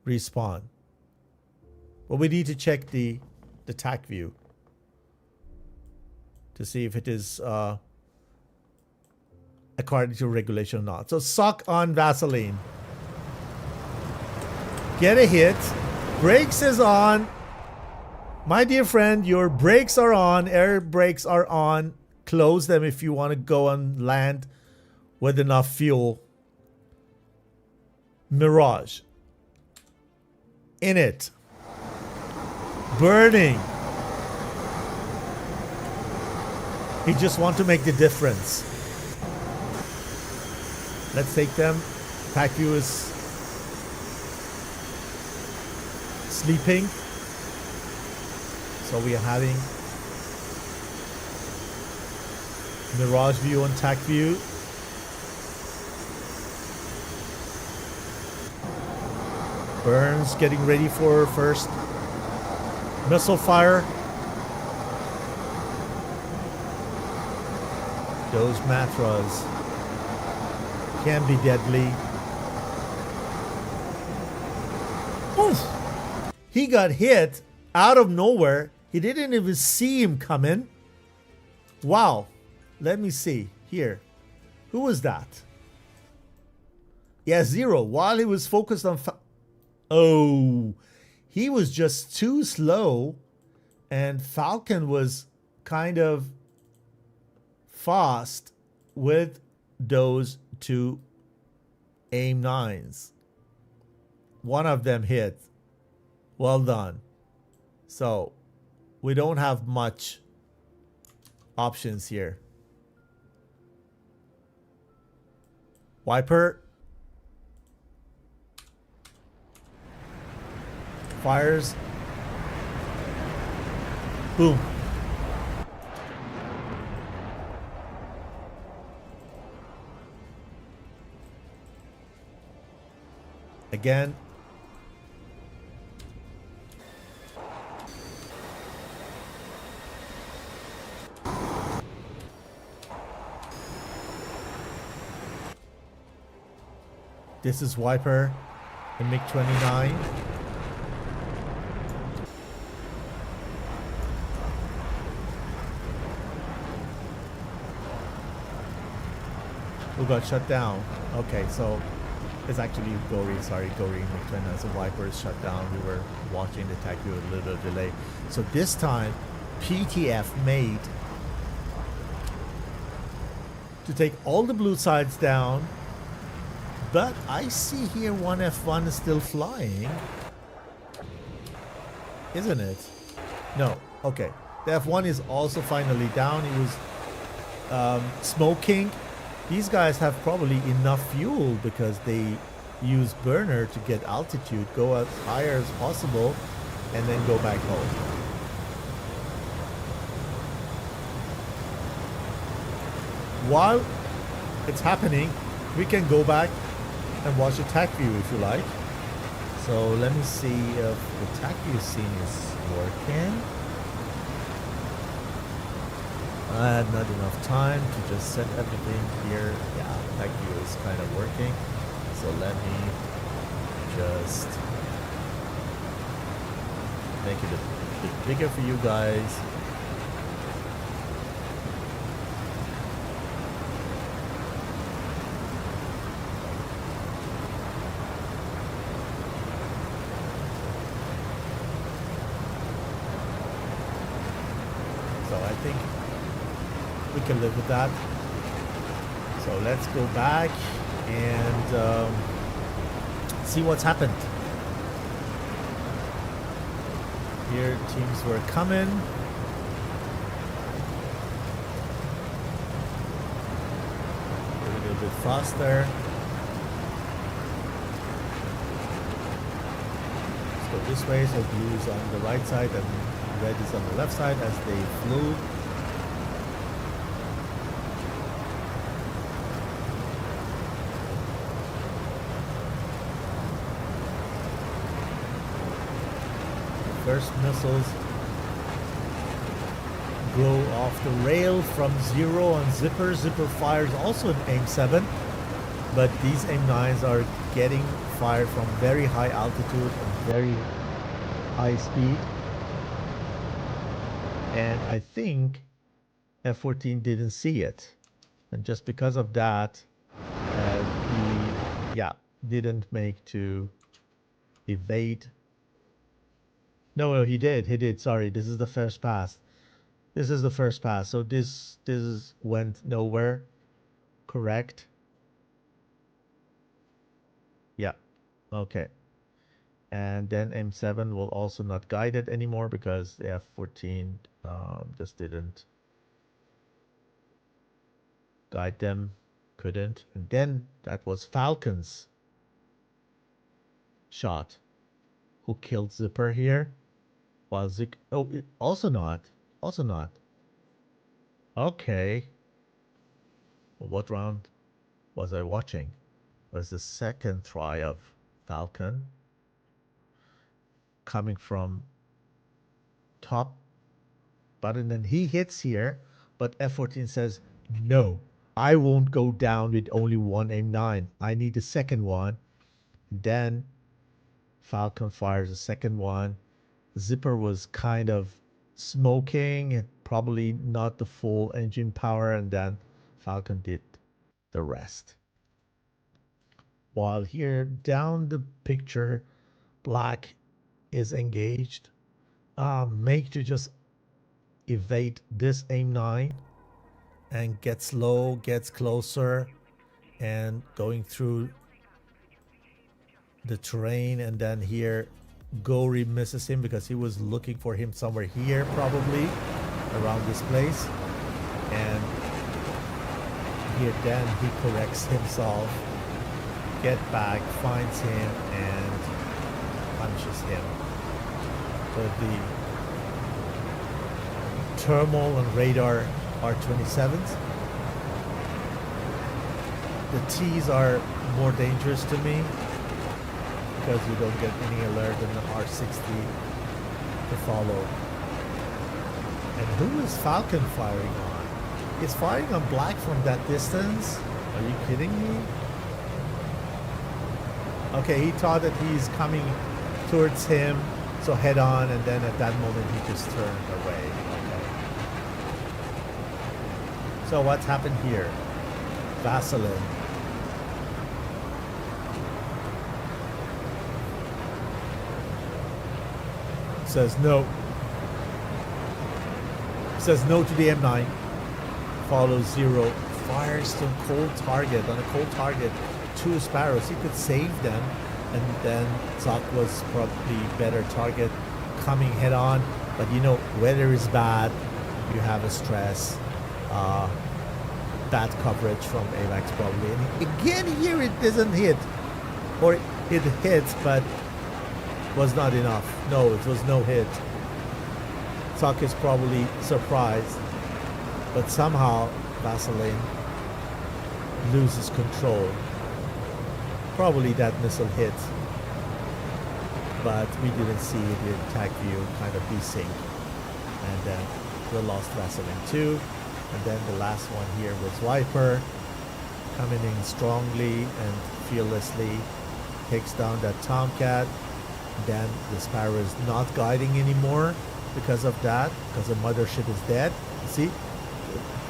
respawn. But we need to check the TAC view to see if it is according to regulation or not. So suck on Vaseline. Get a hit. Brakes is on. My dear friend, your brakes are on. Air brakes are on. Close them if you want to go on land with enough fuel. Mirage. In it. Burning. He just want to make the difference. Let's take them. Attack view is sleeping. So we are having Mirage view on attack view. Burns getting ready for first missile fire. Those Matras can be deadly. Oof. He got hit out of nowhere. He didn't even see him coming. Wow. Let me see here. Who was that? Yeah, Zero. While he was focused on... Oh, he was just too slow. And Falcon was kind of fast with those two AIM-9s. One of them hit. Well done. So, we don't have much options here. Wiper. Fires. Boom. Again. This is Wiper, the MiG-29. Who got shut down? Okay, so it's actually Doré, sorry, Doré MiG-29. So Wiper is shut down. We were watching the attack with a little delay. So this time, PTF made to take all the blue sides down. But I see here one F1 is still flying. Isn't it? No. Okay. The F1 is also finally down. He was smoking. These guys have probably enough fuel because they use burner to get altitude, go as higher as possible, and then go back home. While it's happening, we can go back and watch the attack view if you like. So let me see if the attack view scene is working. I had not enough time to just set everything here. Yeah, attack view is kind of working. So let me just make it a bit bigger for you guys. So I think we can live with that. So let's go back and see what's happened. Here teams were coming. A little bit faster. Let's go this way. So blue is on the right side and red is on the left side as they flew. First missiles go off the rail from Zero on Zipper. Zipper fires also an AIM-7, but these AIM-9s are getting fired from very high altitude and very high speed. And I think F-14 didn't see it. And just because of that, he, yeah, didn't make to evade. No, he did. He did. Sorry, this is the first pass. This is the first pass. So this went nowhere. Correct. Yeah. Okay. And then M7 will also not guide it anymore because the F14 just didn't guide them. Couldn't. And then that was Falcon's shot who killed Zipper here. While Zik... Oh, also not. Also not. Okay. Well, what round was I watching? Was the second try of Falcon coming from top button, and he hits here, but F14 says, no, I won't go down with only one M9. I need the second one. Then Falcon fires the second one. Zipper was kind of smoking, probably not the full engine power, and then Falcon did the rest. While here down the picture, Black is engaged. Make to just evade this aim 9 and gets low, gets closer, and going through the terrain. And then here Gory misses him because he was looking for him somewhere here, probably around this place. And here then he corrects himself, get back, finds him, and punches him. So the thermal and radar are 27s. The T's are more dangerous to me because you don't get any alert in the R60 to follow. And who is Falcon firing on? He's firing on Black from that distance? Are you kidding me? Okay, he thought that he's coming towards him, so head on, and then at that moment he just turned away. Okay. So what's happened here? Vaseline. Says no. Says no to the M9. Follows 0. Fires to a cold target. On a cold target, 2 Sparrows. He could save them. And then Zok was probably better target coming head on. But you know, weather is bad. You have a stress. Bad coverage from AVAX probably. And again here it doesn't hit. Or it hits, but was not enough. No, it was no hit. Zok is probably surprised. But somehow Vaseline loses control. Probably that missile hit, but we didn't see it in tag view, kind of desync. And then we lost Vaseline too. And then the last one here was Viper, coming in strongly and fearlessly, takes down that Tomcat. Then the Sparrow is not guiding anymore because of that, because the mothership is dead. See,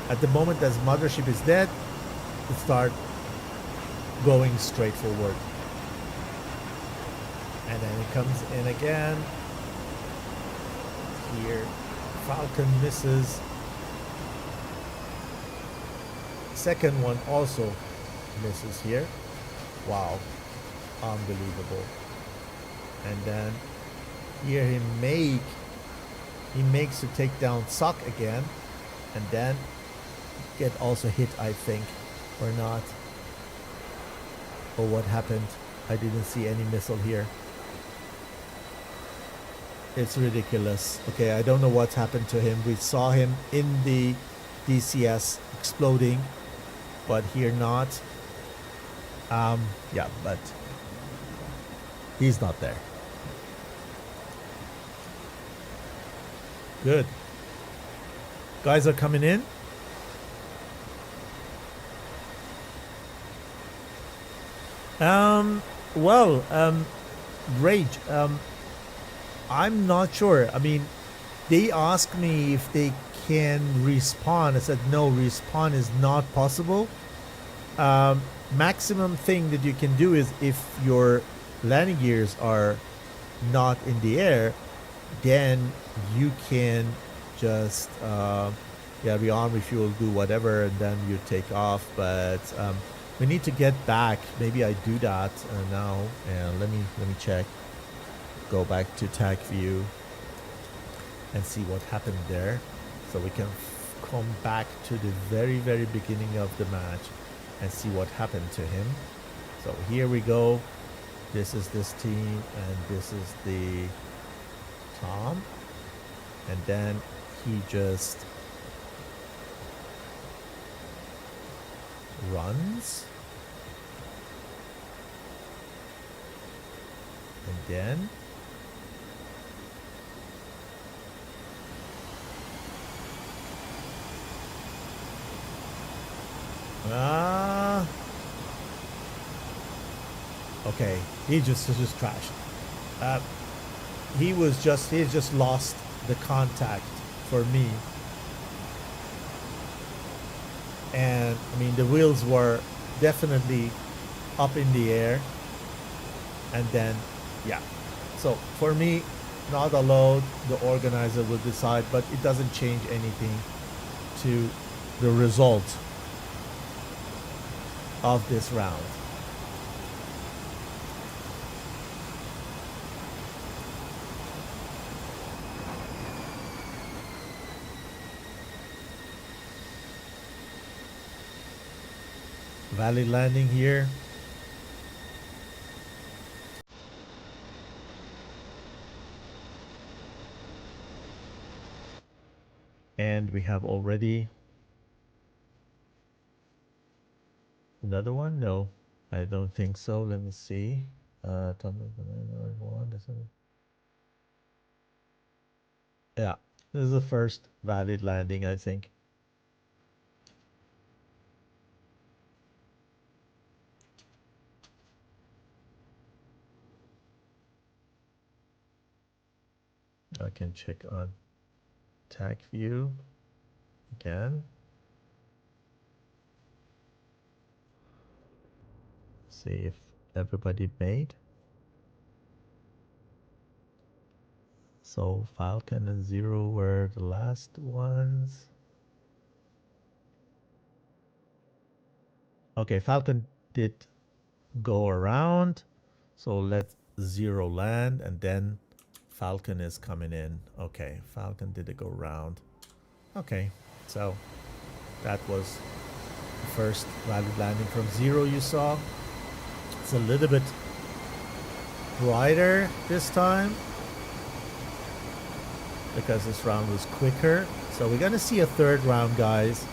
at the moment that the mothership is dead, it starts going straight forward. And then it comes in again. Here, Falcon misses. Second one also misses here. Wow, unbelievable. And then here he makes to take down Zok again, and then get also hit, I think, or not. Or what happened? I didn't see any missile here. It's ridiculous. Okay, I don't know what's happened to him. We saw him in the DCS exploding, but here not. Yeah, but he's not there. Good. Guys are coming in. Rage. I'm not sure. I mean, they asked me if they can respawn. I said, no, respawn is not possible. Maximum thing that you can do is if your landing gears are not in the air, then you can just rearm, refuel, do whatever, and then you take off. But we need to get back. Maybe I do that now. And let me check. Go back to TAC view and see what happened there, so we can come back to the very beginning of the match and see what happened to him. So here we go. This is this team, and this is the Tom, and then he just runs, and then okay, he just crashed. He just lost the contact for me, and I mean the wheels were definitely up in the air, and then yeah. So for me, not allowed. The organizer will decide, but it doesn't change anything to the result of this round. Valid landing here. And we have already another one? No, I don't think so. Let me see. Yeah, this is the first valid landing, I think. I can check on TAC view again. See if everybody made. So Falcon and Zero were the last ones. Okay, Falcon did go around. So let Zero land, and then Falcon is coming in. Okay, Falcon did go around. Okay, so that was the first valid landing from Zero you saw. It's a little bit brighter this time because this round was quicker. So we're gonna see a third round, guys.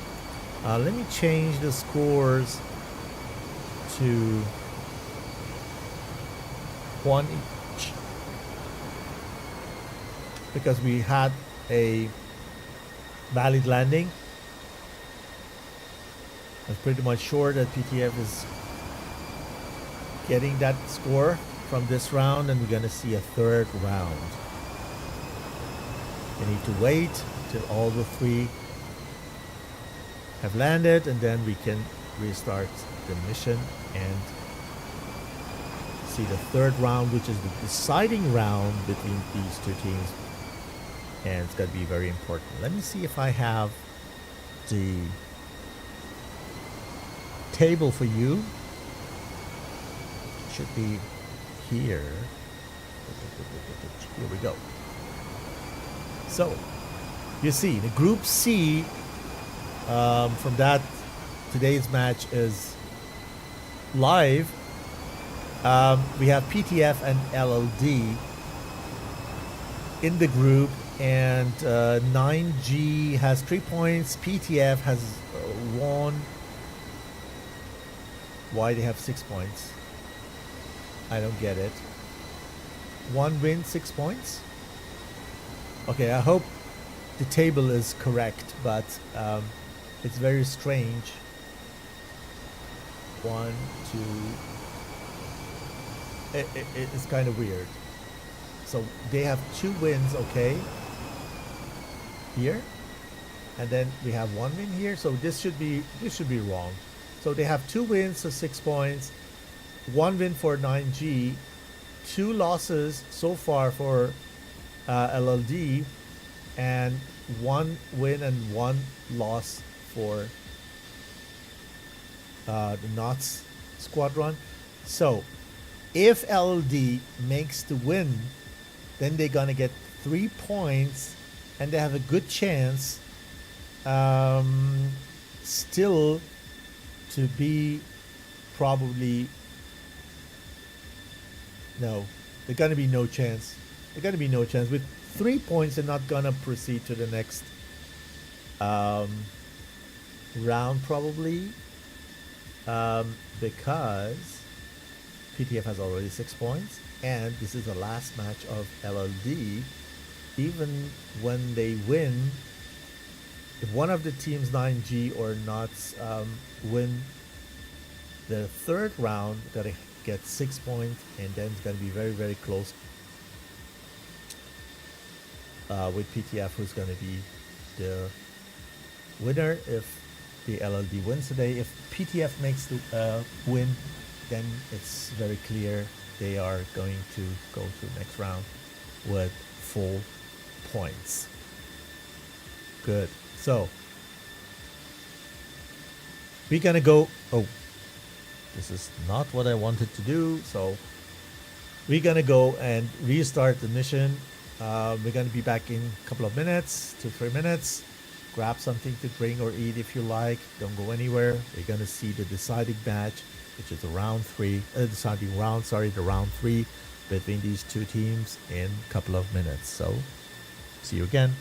Let me change the scores to 1 each because we had a valid landing. I'm pretty much sure that PTF is getting that score from this round, and we're gonna see a third round. We need to wait till all the three have landed, and then we can restart the mission and see the third round, which is the deciding round between these two teams, and it's going to be very important. Let me see if I have the table for you. It should be here. Here we go. So you see the Group C from that today's match is live. We have PTF and LLD in the group, and 9G has 3 points. PTF has 1. Why they have 6 points? I don't get it. 1 win, 6 points? Okay, I hope the table is correct, but it's very strange. 1, 2. It's kind of weird. So they have 2 wins, okay? Here. and then we have one win here. So this should be wrong. So they have 2 wins, so 6 points. 1 win for 9G, 2 losses so far for LLD, and 1 win and 1 loss for the Knots Squadron. So if LLD makes the win, then they're gonna get 3 points, and they have a good chance still to be probably no. There's gonna be no chance. There's gonna be no chance. With 3 points, they're not gonna proceed to the next round probably, because PTF has already 6 points, and this is the last match of LLD. Even when they win, if one of the teams 9G or Knots win the third round, gotta get 6 points, and then it's gonna be very, very close with PTF, who's gonna be the winner if the LLD wins today. If PTF makes the win, then it's very clear they are going to go to the next round with full points. Good. So we're gonna go. Oh, this is not what I wanted to do. So we're gonna go and restart the mission. We're gonna be back in a couple of minutes, 2-3 minutes. Grab something to drink or eat if you like. Don't go anywhere. We're gonna see the deciding match, which is the round 3. The round 3 between these two teams in a couple of minutes. So see you again.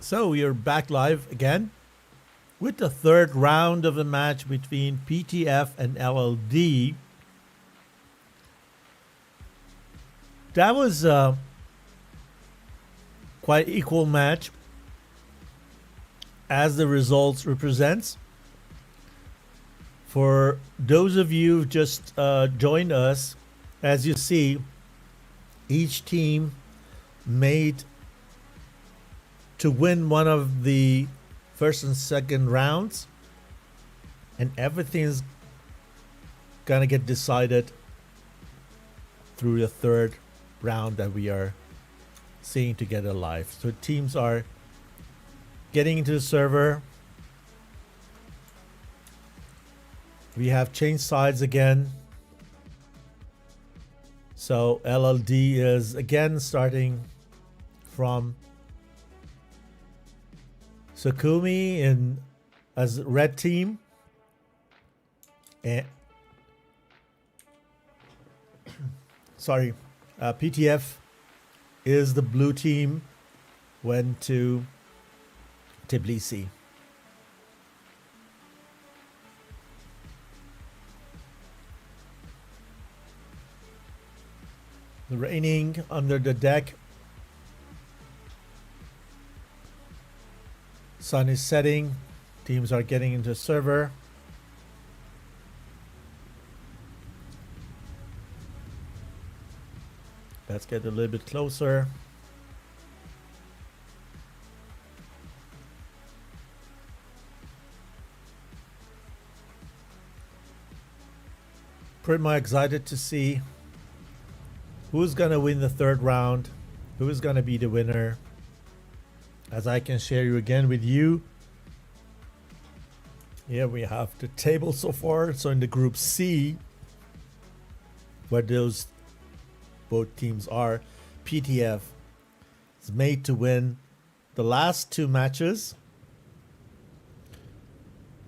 So we are back live again with the third round of the match between PTF and LLD. That was a quite equal match as the results represents. For those of you who just joined us, as you see, each team made to win one of the first and second rounds, and everything's gonna get decided through the third round that we are seeing together live. So teams are getting into the server. We have changed sides again. So LLD is again starting from Sakumi in as red team, and PTF is the blue team. Went to Tbilisi. The raining under the deck. Sun is setting. Teams are getting into the server. Let's get a little bit closer. Pretty much excited to see who's gonna win the third round, who's gonna be the winner. As I can share you again with you. Here we have the table so far. So in the group C, where those both teams are, PTF is made to win the last two matches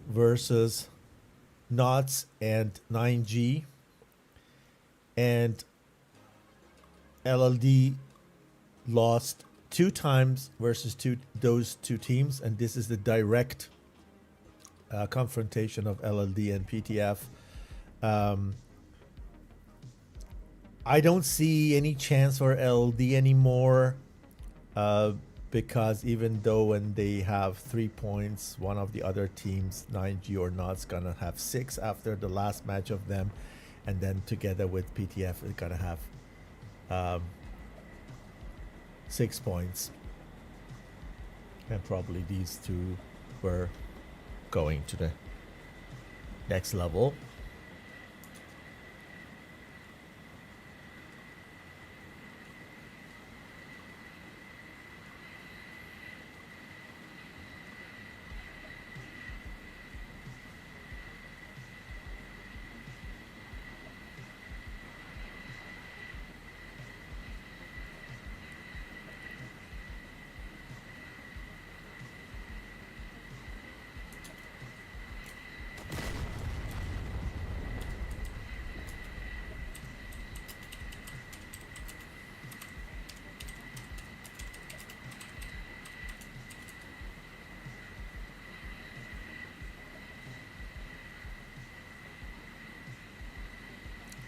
versus Knots and 9G, and LLD lost 2 times versus those two teams, and this is the direct confrontation of LLD and PTF. I don't see any chance for LLD anymore, because even though when they have 3 points, one of the other teams, 9G or Not's gonna have 6 after the last match of them, and then together with PTF, it's gonna have 6 points, and probably these two were going to the next level.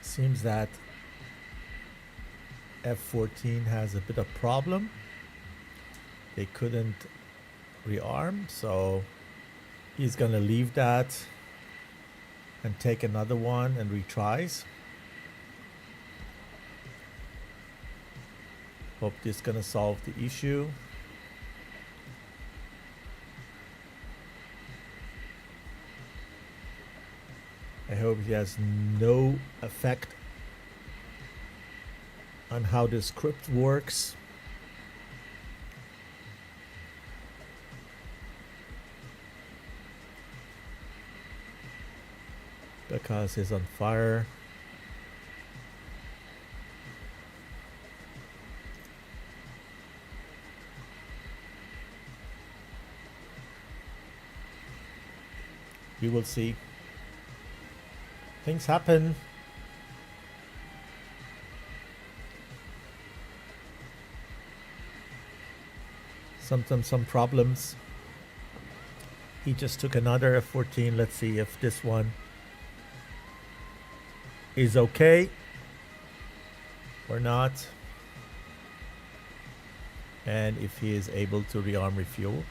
Seems that F14 has a bit of problem. They couldn't rearm, so he's gonna leave that and take another one and retries. Hope this is gonna solve the issue. I hope he has no effect on how the script works. Because he's on fire. We will see. Things happen. sometimes some problems. He just took another F14. Let's see if this one is okay or not, and if he is able to rearm refuel.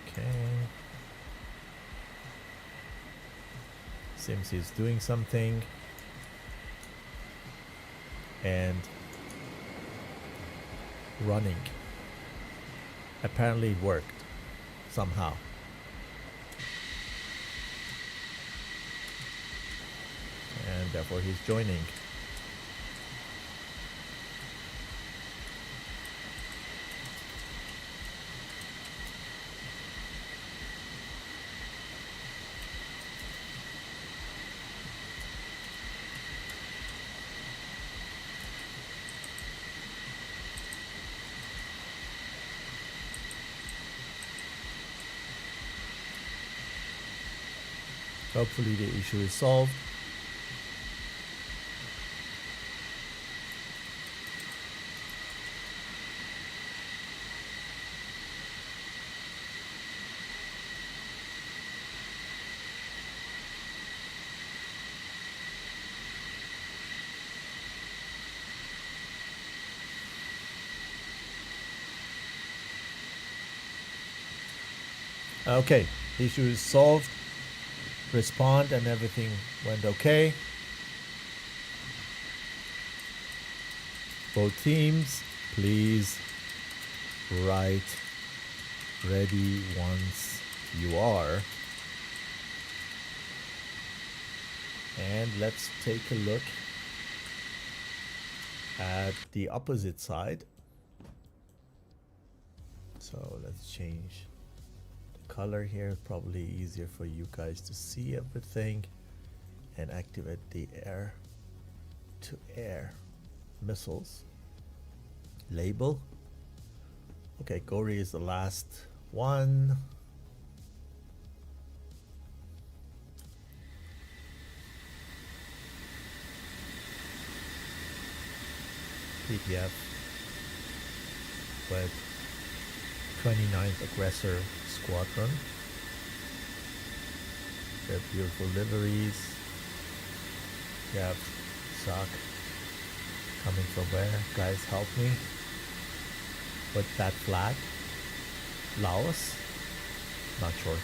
Okay, seems he's doing something, and running. Apparently it worked somehow. And therefore he's joining. Hopefully the issue is solved. Okay, issue is solved. Respond and everything went okay. Both teams, please write ready once you are. And let's take a look at the opposite side. So let's change color here, probably easier for you guys to see everything, and activate the air to air missiles label. Okay, Doré is the last one. PTF with 29th Aggressor Squadron. They have beautiful liveries. You have SATAC coming from where? Guys, help me with that flag. Laos? Not sure.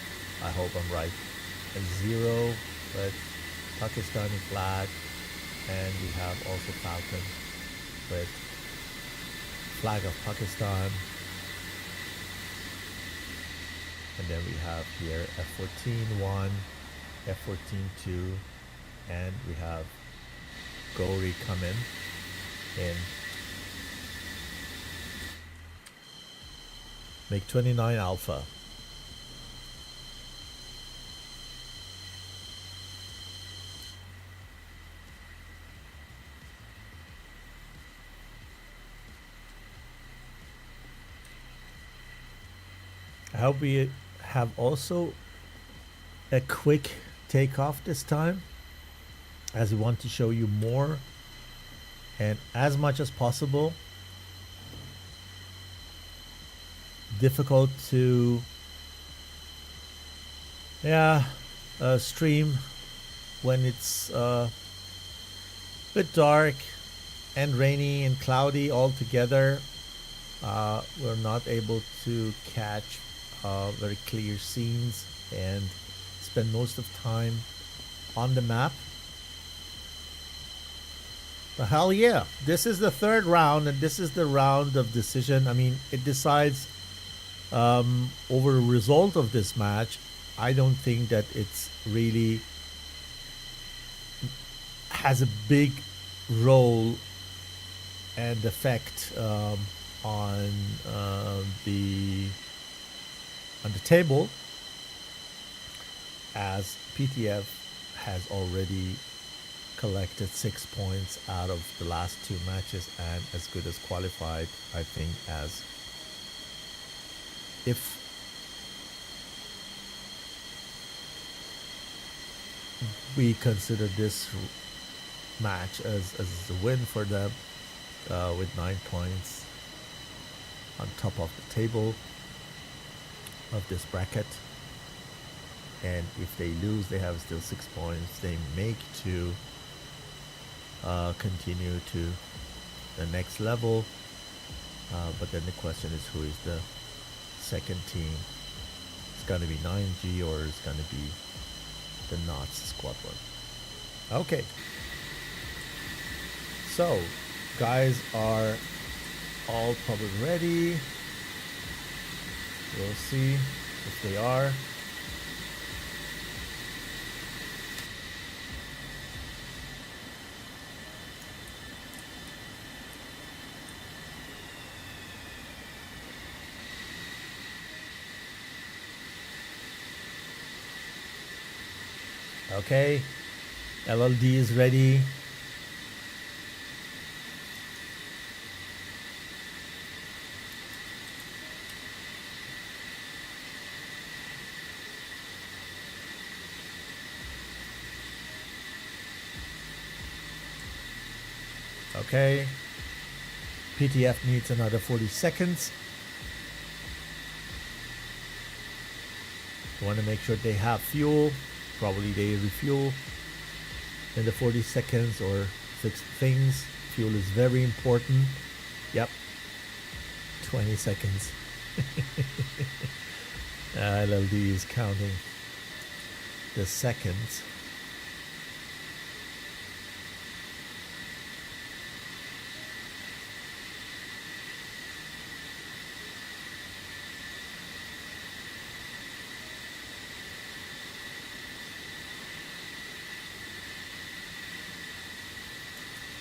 I hope I'm right. A 0 with Pakistani flag, and we have also Falcon with flag of Pakistan. And then we have here F-14-1, F-14-2, and we have Doré coming in MiG-29 Alpha. I hope we have also a quick takeoff this time, as we want to show you more and as much as possible. Difficult to stream when it's a bit dark and rainy and cloudy all together. We're not able to catch very clear scenes and spend most of time on the map. But hell yeah, this is the third round, and this is the round of decision. I mean, it decides over the result of this match. I don't think that it's really has a big role and effect on the table, as PTF has already collected 6 points out of the last 2 matches and as good as qualified, I think, as if we consider this match as a win for them with 9 points on top of the table of this bracket. And if they lose, they have still 6 points. They make to continue to the next level. But then the question is, who is the second team? It's going to be 9G or it's going to be the Knots squadron. Okay. So, guys are all probably ready. We'll see if they are. Okay, LLD is ready. Okay, PTF needs another 40 seconds. You want to make sure they have fuel. Probably they refuel in the 40 seconds or fix things. Fuel is very important. Yep. 20 seconds. LLD is counting the seconds.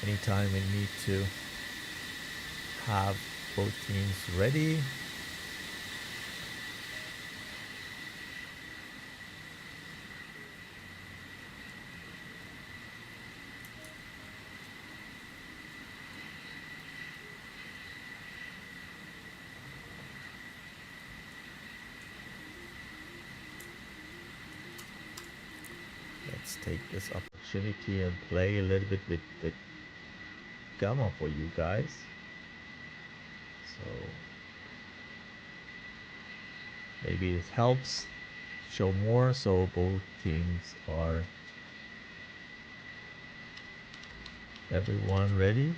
Anytime we need to have both teams ready. Let's take this opportunity and play a little bit with the gamma for you guys. So maybe it helps show more so both teams are everyone ready.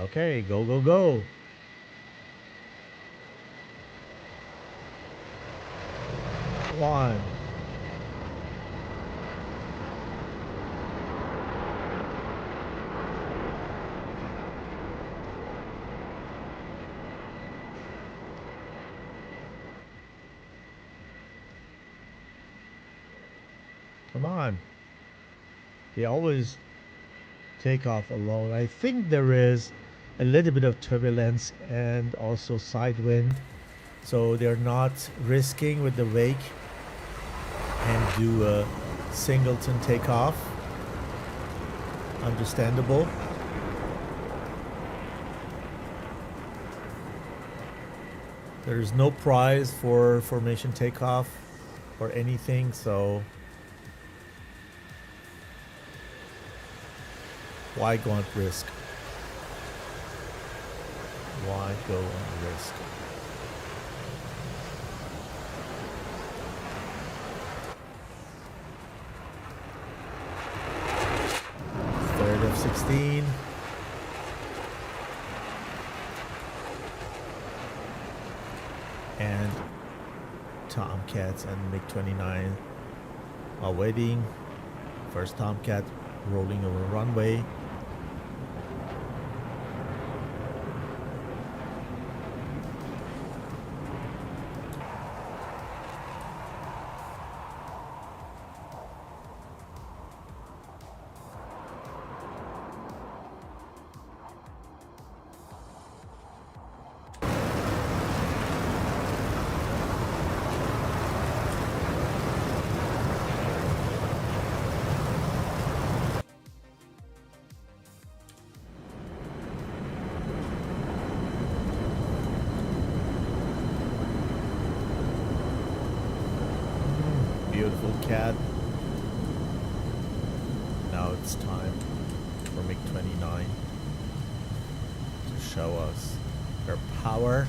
Okay, go, go, go. One. Come on. They always take off alone. I think there is a little bit of turbulence and also side wind. So they're not risking with the wake and do a singleton takeoff. Understandable. There's no prize for formation takeoff or anything, so why go on risk? Why go on risk? Third of 16. And Tomcats and MiG-29 are waiting. First Tomcat rolling over runway. beautiful cat. Now it's time for MiG-29 to show us their power.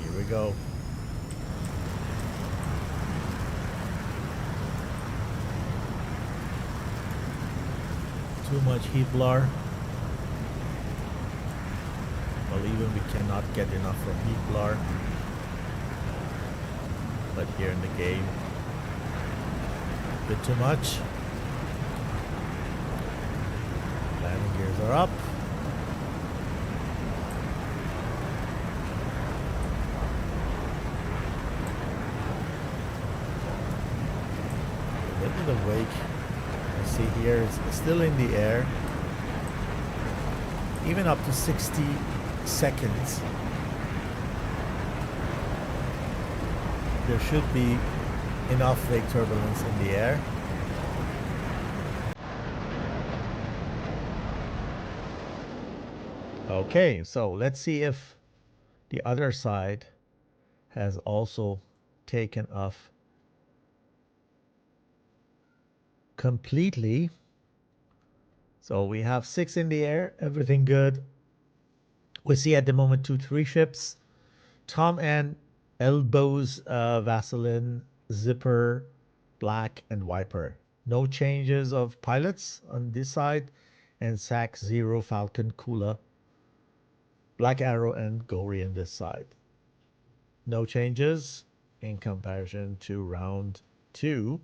Here we go. Too much heat blur. Well, even we cannot get enough from heat blur. But here in the game, a bit too much. Landing gears are up. A little bit of wake. You see here it's still in the air. Even up to 60 seconds. There should be enough wake turbulence in the air. Okay, so let's see if the other side has also taken off completely. So we have 6 in the air, everything good. We see at the moment 2-3 ships. Tom and Elbows, Vaseline, Zipper, Black, and Viper. No changes of pilots on this side. And SAC 0, Falcon, Kula, Black Arrow, and Gory on this side. No changes in comparison to round 2.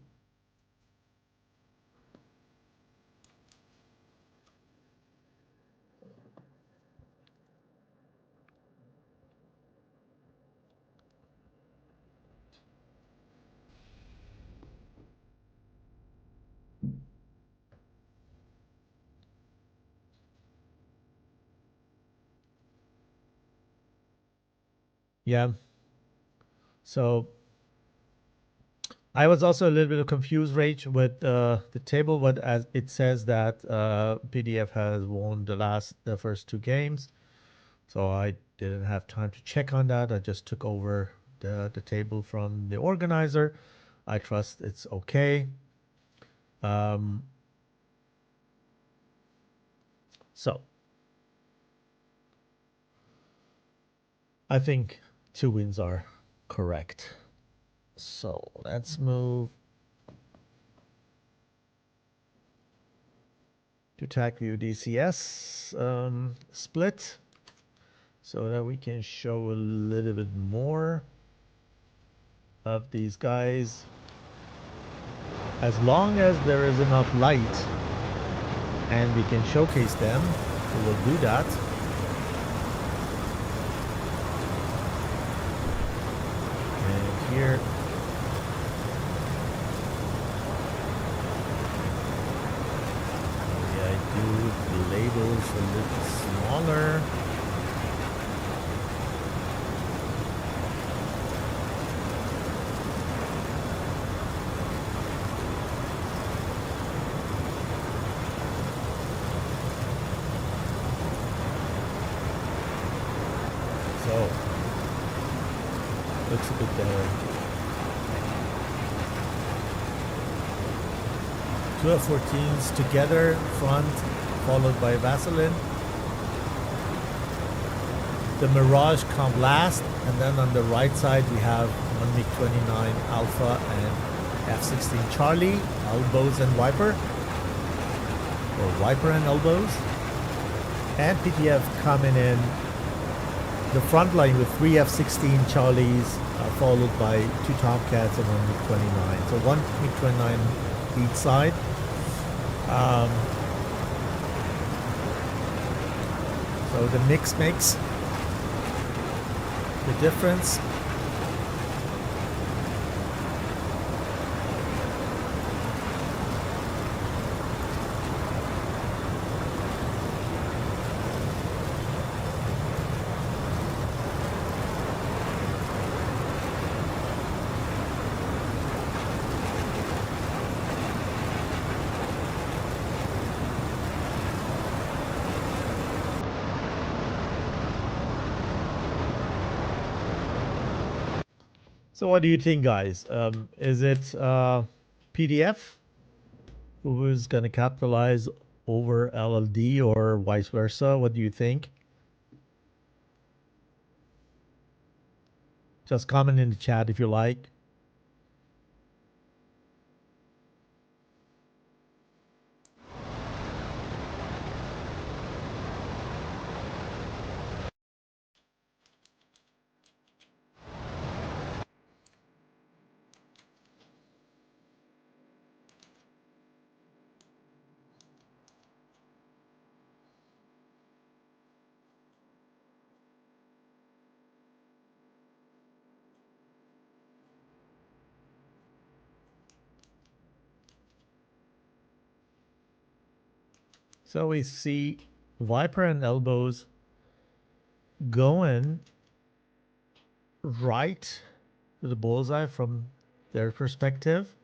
Yeah. So I was also a little bit confused, Rach, with the table, but as it says that PDF has won the first 2 games. So I didn't have time to check on that. I just took over the table from the organizer. I trust it's okay. So I think 2 wins are correct. So let's move to TAC View DCS split so that we can show a little bit more of these guys. As long as there is enough light and we can showcase them, we will do that. And here I do the labels a little smaller. So, looks a bit better. 2 F-14s together, front, followed by Vaseline. The Mirage come last, and then on the right side we have one MiG-29 Alpha and F-16 Charlie, Elbows and Viper, or Viper and Elbows, and PTF coming in the front line with 3 F-16 Charlies, followed by 2 Tomcats and 1 MiG-29. So 1 MiG-29 each side. So the mix makes the difference. So what do you think, guys? Is it PTF who is going to capitalize over LLD or vice versa? What do you think? Just comment in the chat if you like. So we see Viper and Elbows going right to the bullseye from their perspective.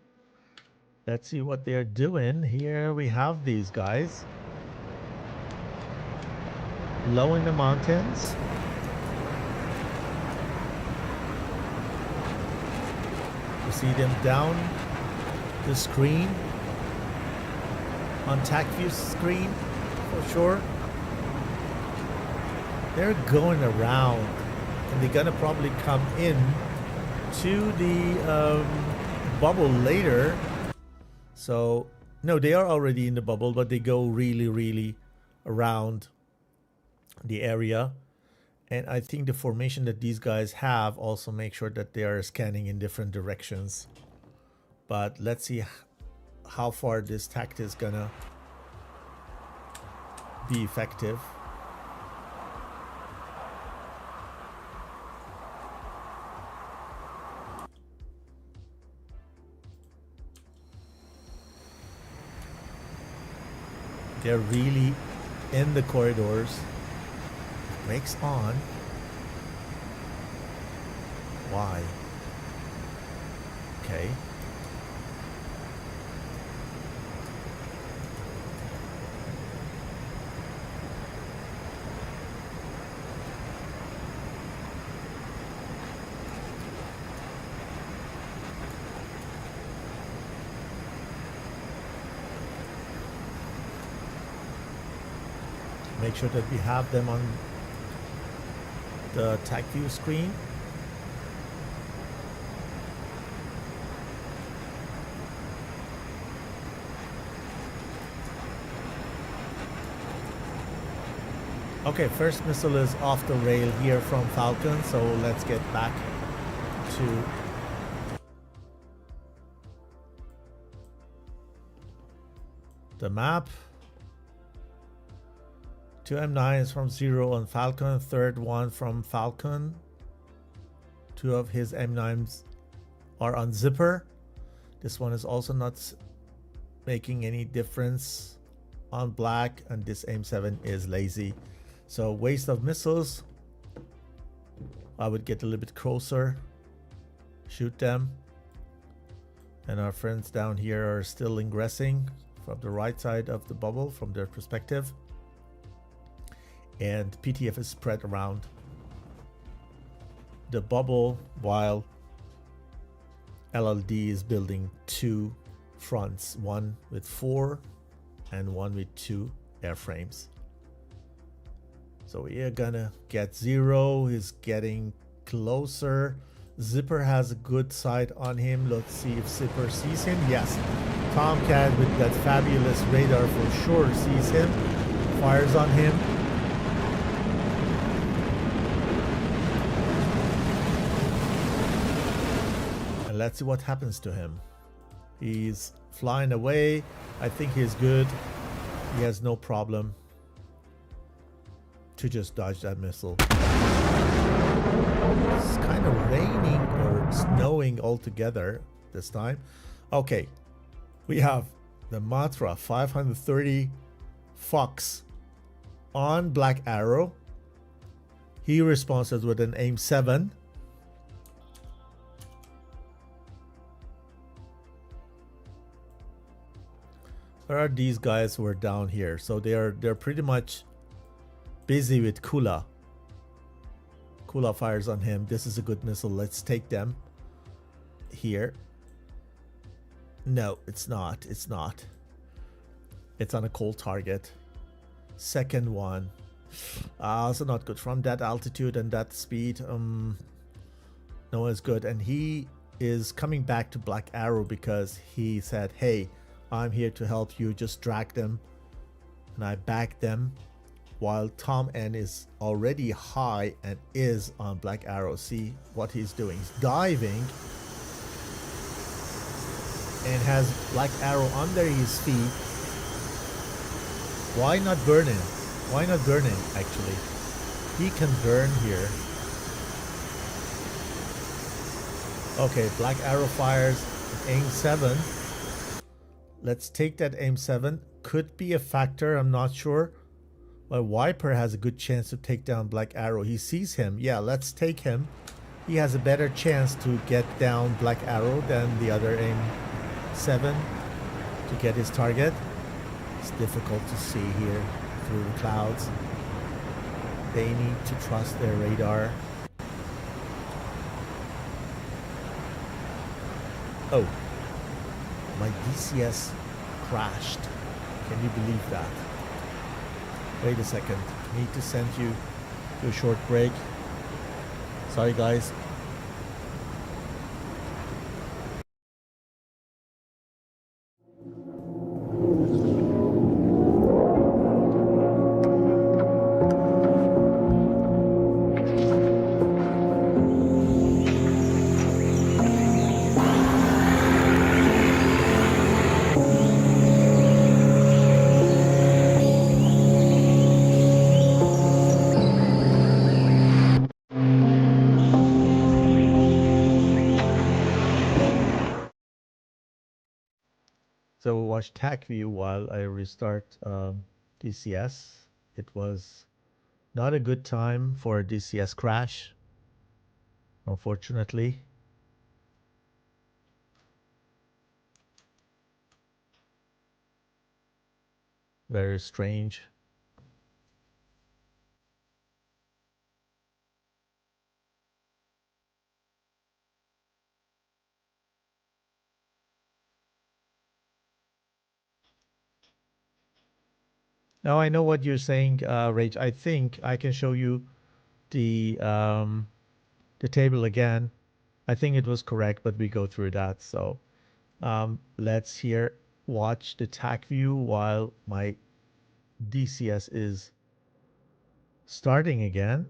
Let's see what they're doing. Here we have these guys low in the mountains. You see them down the screen on TAC view screen for sure. They're going around and they're gonna probably come in to the bubble later. So no, they are already in the bubble, but they go really around the area. And I think the formation that these guys have also make sure that they are scanning in different directions. But let's see how far this tactic is gonna be effective. They're really in the corridors. Brakes on. Why? Okay. Make sure that we have them on the TAC view screen. Okay, first missile is off the rail here from Falcon, so let's get back to the map. 2 M9s from Zero on Falcon, third one from Falcon. 2 of his M9s are on Zipper. This one is also not making any difference on Black, and this M7 is lazy. So waste of missiles. I would get a little bit closer, shoot them. And our friends down here are still ingressing from the right side of the bubble from their perspective. And PTF is spread around the bubble while LLD is building 2 fronts, one with 4 and one with 2 airframes. So we are gonna get Zero. He's getting closer. Zipper has a good sight on him. Let's see if Zipper sees him. Yes, Tomcat with that fabulous radar for sure sees him, fires on him. Let's see what happens to him. He's flying away. I think he's good. He has no problem to just dodge that missile. It's kind of raining or snowing altogether this time. Okay, we have the Matra 530 Fox on Black Arrow. He responds with an AIM 7. Where are these guys who are down here? So they're pretty much busy with Kula. Kula fires on him. This is a good missile. Let's take them. here. No, it's not. It's not. It's on a cold target. Second one. Also not good. From that altitude and that speed, no, it's good. And he is coming back to Black Arrow because he said, hey, I'm here to help you. Just drag them. And I backed them. While Tom N is already high and is on Black Arrow. See what he's doing. He's diving and has Black Arrow under his feet. Why not burning? Why not burning, actually? He can burn here. Okay, Black Arrow fires aim 7. Let's take that aim 7. Could be a factor, I'm not sure. But Viper has a good chance to take down Black Arrow. He sees him. Yeah, let's take him. He has a better chance to get down Black Arrow than the other aim 7 to get his target. It's difficult to see here through the clouds. They need to trust their radar. Oh, my DCS crashed. Can you believe that? Wait a second. Need to send you to a short break. Sorry, guys. So we'll watch TAC view while I restart DCS. It was not a good time for a DCS crash, unfortunately. Very strange. Now I know what you're saying, Rach. I think I can show you the table again. I think it was correct, but we go through that. So let's here watch the TAC view while my DCS is starting again.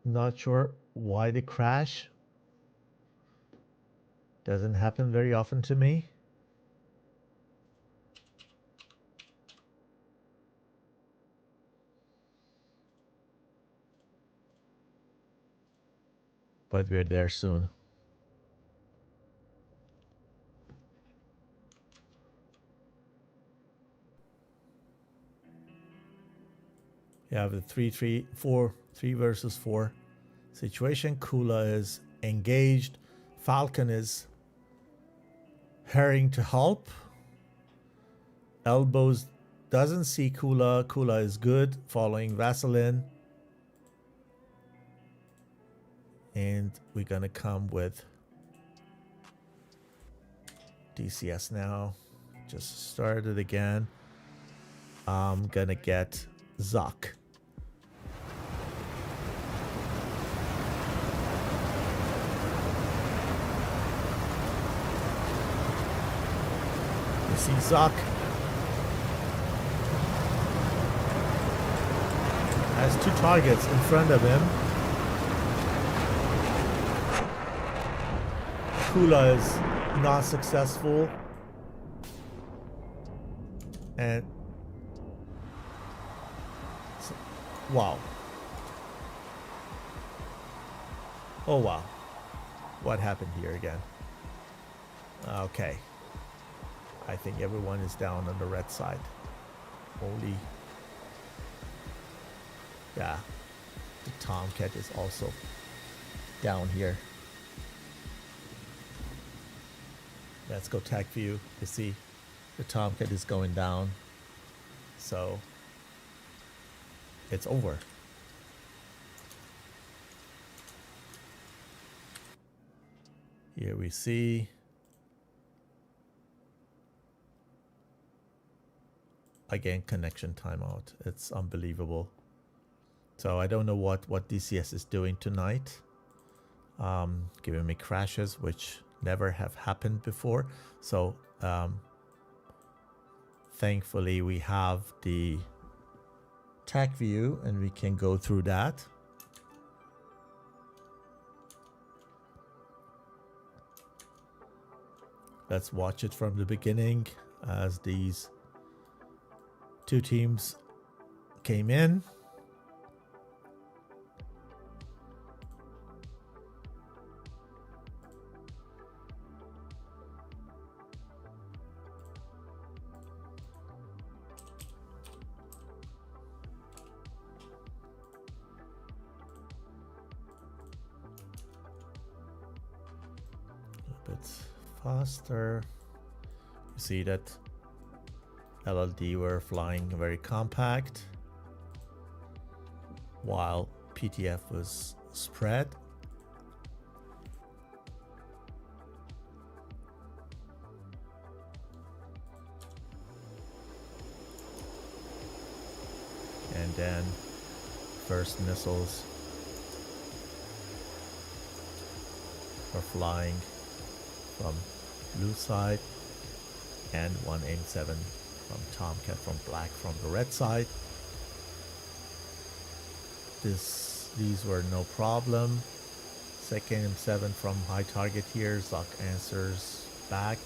Not sure why the crash. Doesn't happen very often to me. But we're there soon. You have the 3-3-4, 3 versus 4 situation. Kula is engaged. Falcon is hurrying to help. Elbows doesn't see Kula. Kula is good, following Vaseline. And we're gonna come with DCS now. Just started again. I'm gonna get Zuck. You see Zuck has 2 targets in front of him. Kula is not successful. And wow. Oh wow. What happened here again? Okay. I think everyone is down on the red side. Only, yeah, the Tomcat is also down here. Let's go TAC view. You see the Tomcat is going down. So it's over. Here we see again connection timeout. It's unbelievable. So I don't know what DCS is doing tonight. Giving me crashes, which never have happened before. So thankfully we have the TAC view and we can go through that. Let's watch it from the beginning as these two teams came in. A bit faster. You see that LLD were flying very compact while PTF was spread. And then first missiles are flying from blue side and one AIM-7 from Tomcat from black from the red side. These were no problem. Second AIM-7 from high target here. Zoc answers back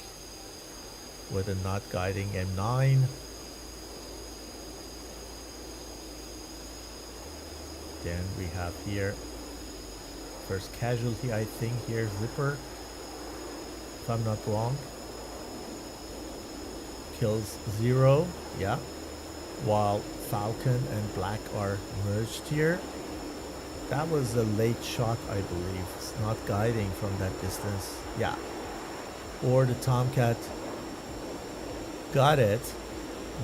with a not guiding M9. Then we have here first casualty, I think here, Zipper, if I'm not wrong. Kills 0, yeah. While Falcon and Black are merged here. That was a late shot, I believe. It's not guiding from that distance. Yeah. Or the Tomcat got it,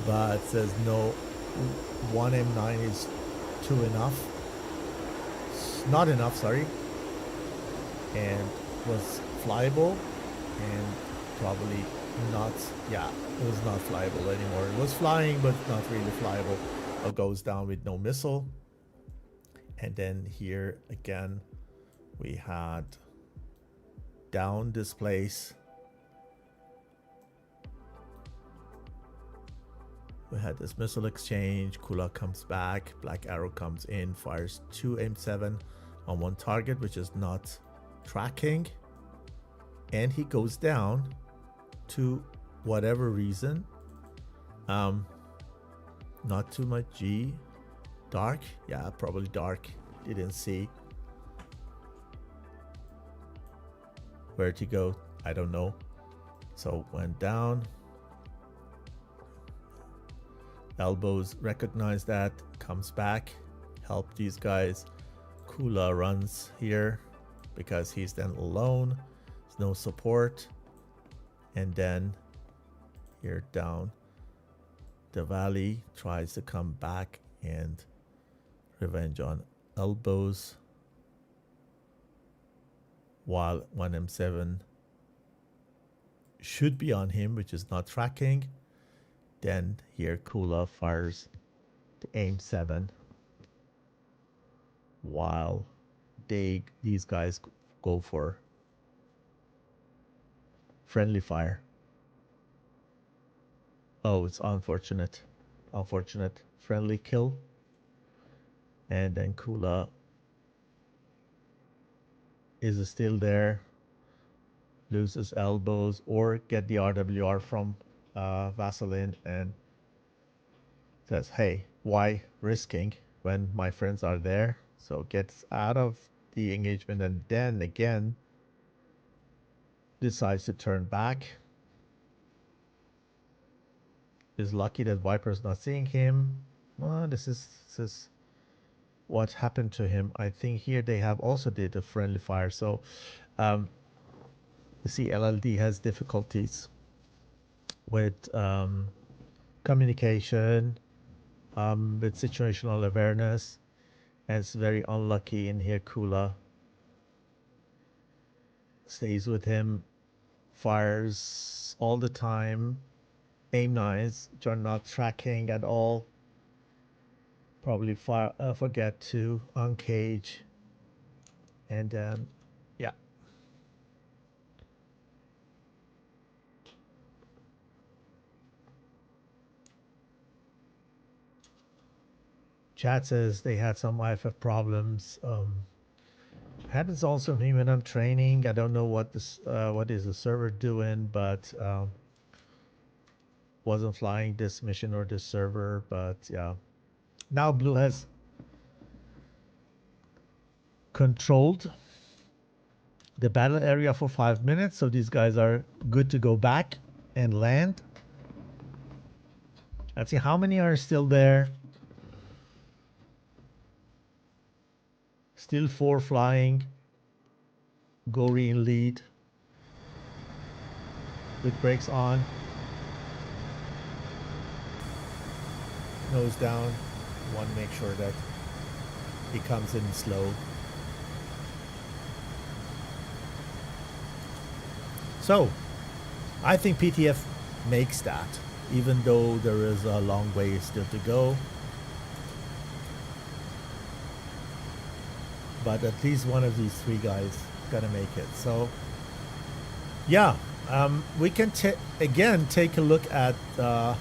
but says no, 1 M9 is too enough. Not enough, sorry. And was flyable and probably not, yeah, it was not flyable anymore. It was flying, but not really flyable. It goes down with no missile. And then here again, we had down this place. We had this missile exchange. Kula comes back. Black Arrow comes in, fires 2 AIM-7 on one target, which is not tracking. And he goes down to whatever reason. Not too much G. Dark? Yeah, probably dark. Didn't see. Where'd he go? I don't know. So went down. Elbows recognize that, comes back, help these guys. Kula runs here because he's then alone. There's no support. And then here down the valley tries to come back and revenge on elbows. While 1 M7 should be on him, which is not tracking. Then here Kula fires the AIM-7 while these guys go for friendly fire. Oh, it's unfortunate. Unfortunate friendly kill. And then Kula is still there. Loses elbows or get the RWR from Vaseline and says, hey, why risking when my friends are there? So gets out of the engagement and then again decides to turn back. Is lucky that Viper's not seeing him. This is what happened to him. I think here they have also did a friendly fire. So you see LLD has difficulties with communication, with situational awareness, and it's very unlucky in here. Kula stays with him, fires all the time, aim knives, which are not tracking at all. Probably forget to uncage, and yeah. Chat says they had some IFF problems. Happens also to me when I'm training. I don't know what what is the server doing, but wasn't flying this mission or this server. But yeah, now Blue has controlled the battle area for 5 minutes, so these guys are good to go back and land. Let's see how many are still there. Still 4 flying. Gory in lead. With brakes on. Nose down. Want to make sure that he comes in slow. So, I think PTF makes that, even though there is a long way still to go. But at least one of these 3 guys gonna make it. So, yeah, we can again take a look at the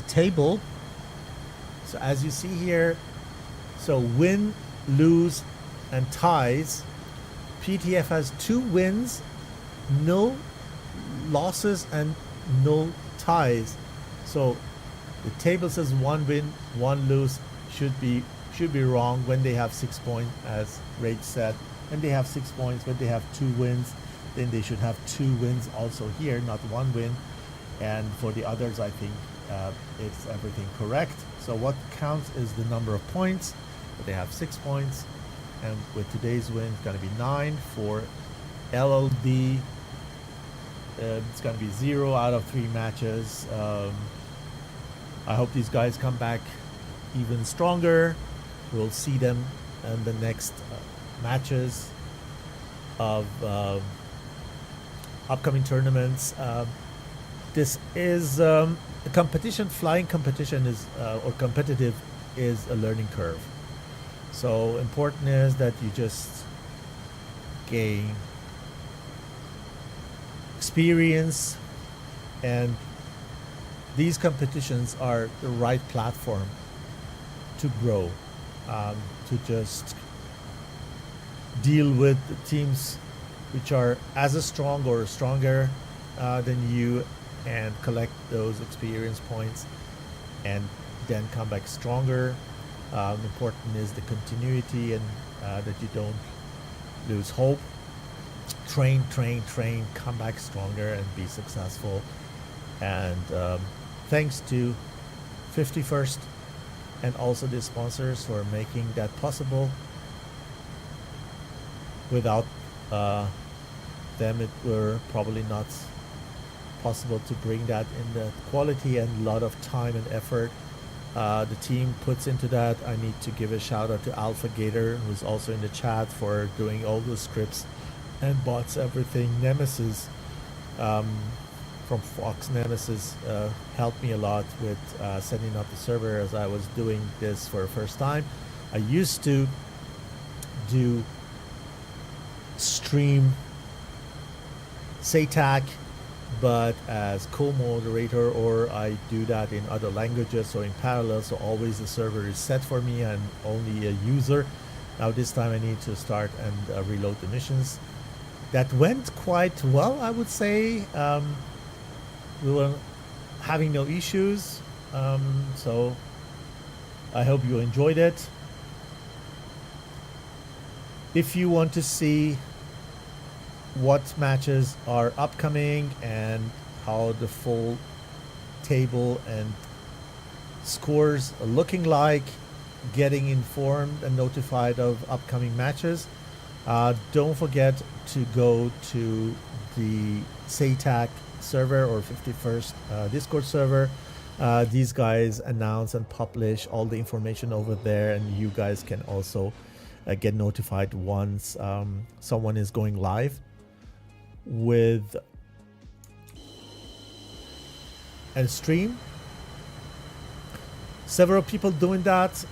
table. So as you see here, so win, lose, and ties. PTF has 2 wins, no losses, and no ties. So the table says 1 win, 1 lose. Should be wrong when they have 6 points, as Rage said. When they have 6 points, when they have 2 wins, then they should have 2 wins also here, not 1 win. And for the others, I think it's everything correct. So what counts is the number of points. But they have 6 points, and with today's win, it's going to be 9 for LLD. It's going to be 0 out of 3 matches. I hope these guys come back even stronger. We'll see them in the next matches of upcoming tournaments. This is a competition. Flying competition is or competitive is a learning curve. So important is that you just gain experience, and these competitions are the right platform to grow, to just deal with the teams which are as strong or stronger than you, and collect those experience points and then come back stronger. Important is the continuity, and that you don't lose hope. Train, come back stronger and be successful. And thanks to 51st and also the sponsors for making that possible. Without them, it were probably not possible to bring that in the quality and a lot of time and effort the team puts into that. I need to give a shout out to Alpha Gator, who's also in the chat, for doing all the scripts and bots, everything. Nemesis from Fox Nemesis helped me a lot with setting up the server, as I was doing this for the first time. I used to do stream SATAC, but as co-moderator, or I do that in other languages or in parallel, so always the server is set for me and only a user. Now this time I need to start and reload the missions. That went quite well, I would say. We were having no issues, so I hope you enjoyed it. If you want to see what matches are upcoming and how the full table and scores are looking like, getting informed and notified of upcoming matches, don't forget to go to the SATAC server or 51st Discord server. These guys announce and publish all the information over there, and you guys can also get notified once someone is going live with a stream. Several people doing that.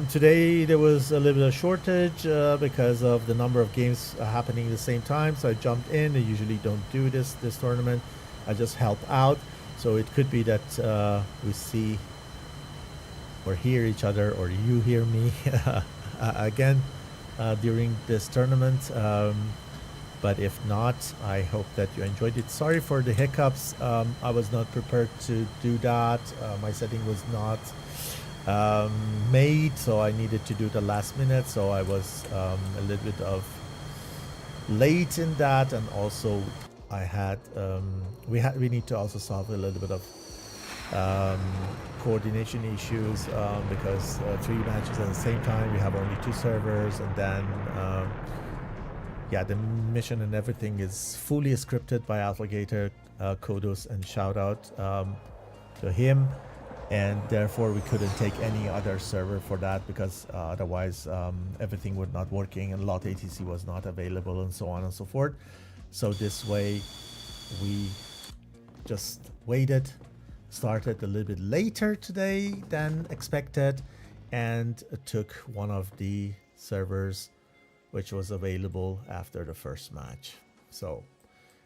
Today there was a little bit of shortage because of the number of games happening at the same time, so I jumped in. I usually don't do this tournament. I just help out, so it could be that we see or hear each other, or you hear me again during this tournament. But if not, I hope that you enjoyed it. Sorry for the hiccups. I was not prepared to do that. My setting was not made, so I needed to do the last minute. So I was a little bit of late in that, and also I had we need to also solve a little bit of coordination issues because 3 matches at the same time. We have only 2 servers, and then yeah, the mission and everything is fully scripted by Alpha kudos and shout out to him, and therefore we couldn't take any other server for that, because otherwise everything would not working, and lot ATC was not available, and so on and so forth. So this way we just waited, started a little bit later today than expected, and took one of the servers which was available after the first match. So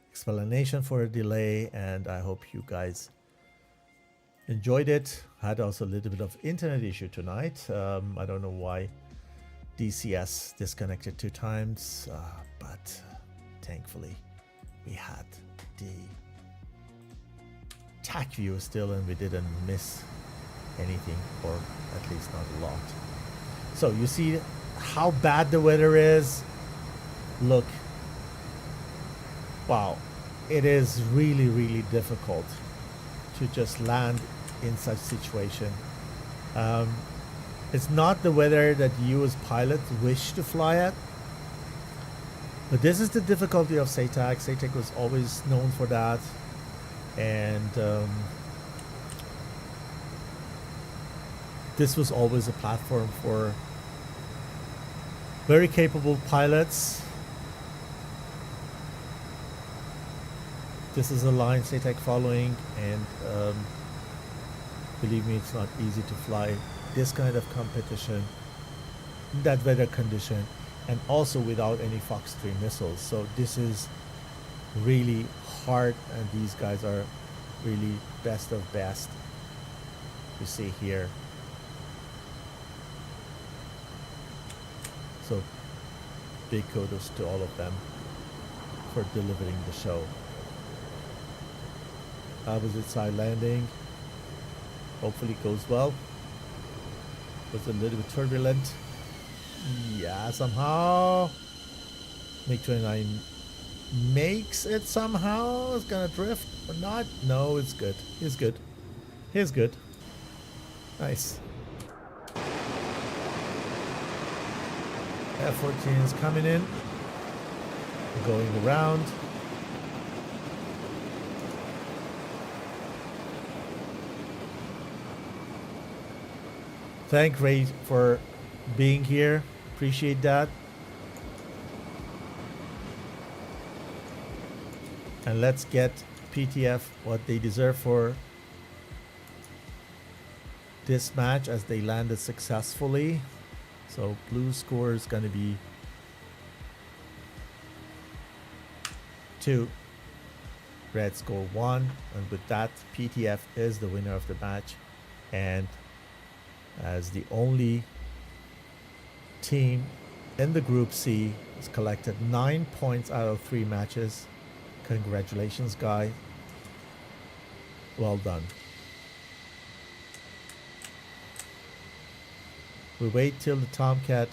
explanation for a delay, and I hope you guys enjoyed it. Had also a little bit of internet issue tonight. I don't know why DCS disconnected 2 times, but thankfully we had the TAC view still, and we didn't miss anything, or at least not a lot. So you see how bad the weather is. Look, wow, it is really difficult to just land in such situation. It's not the weather that you as pilots wish to fly at, but this is the difficulty of SATAC. SATAC was always known for that, and this was always a platform for very capable pilots. This is a line SATAC following, and believe me, it's not easy to fly this kind of competition, that weather condition, and also without any Fox 3 missiles. So this is really hard, and these guys are really best of best. You see here. So big kudos to all of them for delivering the show. Opposite side landing. Hopefully it goes well. Was a little bit turbulent. Yeah, somehow. MiG-29 makes it somehow. It's gonna drift or not. No, it's good. He's good. He's good. Nice. F-14 is coming in, going around. Thank Ray for being here. Appreciate that. And let's get PTF what they deserve for this match, as they landed successfully. So blue score is going to be 2, red score 1, and with that PTF is the winner of the match, and as the only team in the group C has collected 9 points out of 3 matches. Congratulations, guy. Well done. We wait till the Tomcat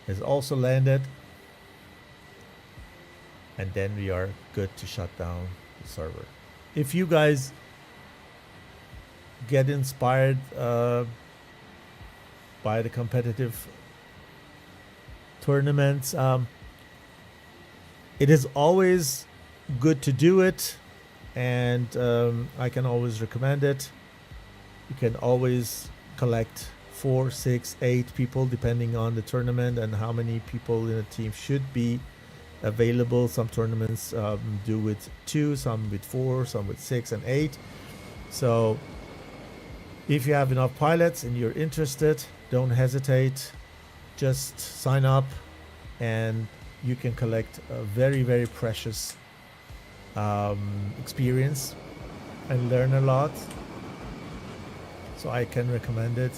is also landed, and then we are good to shut down the server. If you guys get inspired by the competitive tournaments, it is always good to do it, and I can always recommend it. You can always collect 4, 6, 8 people depending on the tournament and how many people in a team should be available. Some tournaments do with 2, some with 4, some with 6 and 8. So if you have enough pilots and you're interested, don't hesitate. Just sign up and you can collect a very, very precious experience and learn a lot. So I can recommend it.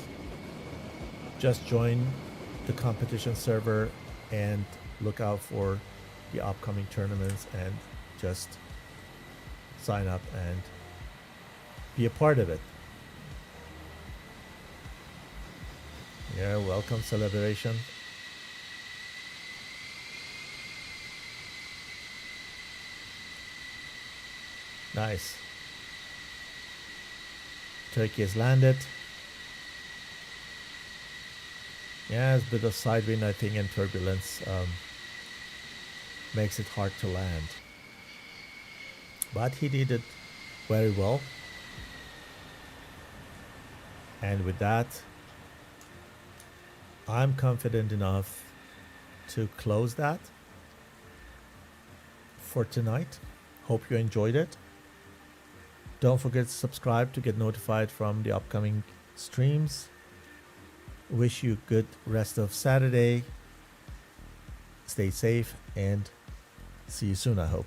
Just join the competition server and look out for the upcoming tournaments and just sign up and be a part of it. Yeah, welcome celebration. Nice. Turkey has landed. Yeah, it's a bit of side wind, I think, and turbulence makes it hard to land. But he did it very well. And with that, I'm confident enough to close that for tonight. Hope you enjoyed it. Don't forget to subscribe to get notified from the upcoming streams. Wish you a good rest of Saturday. Stay safe and see you soon, I hope.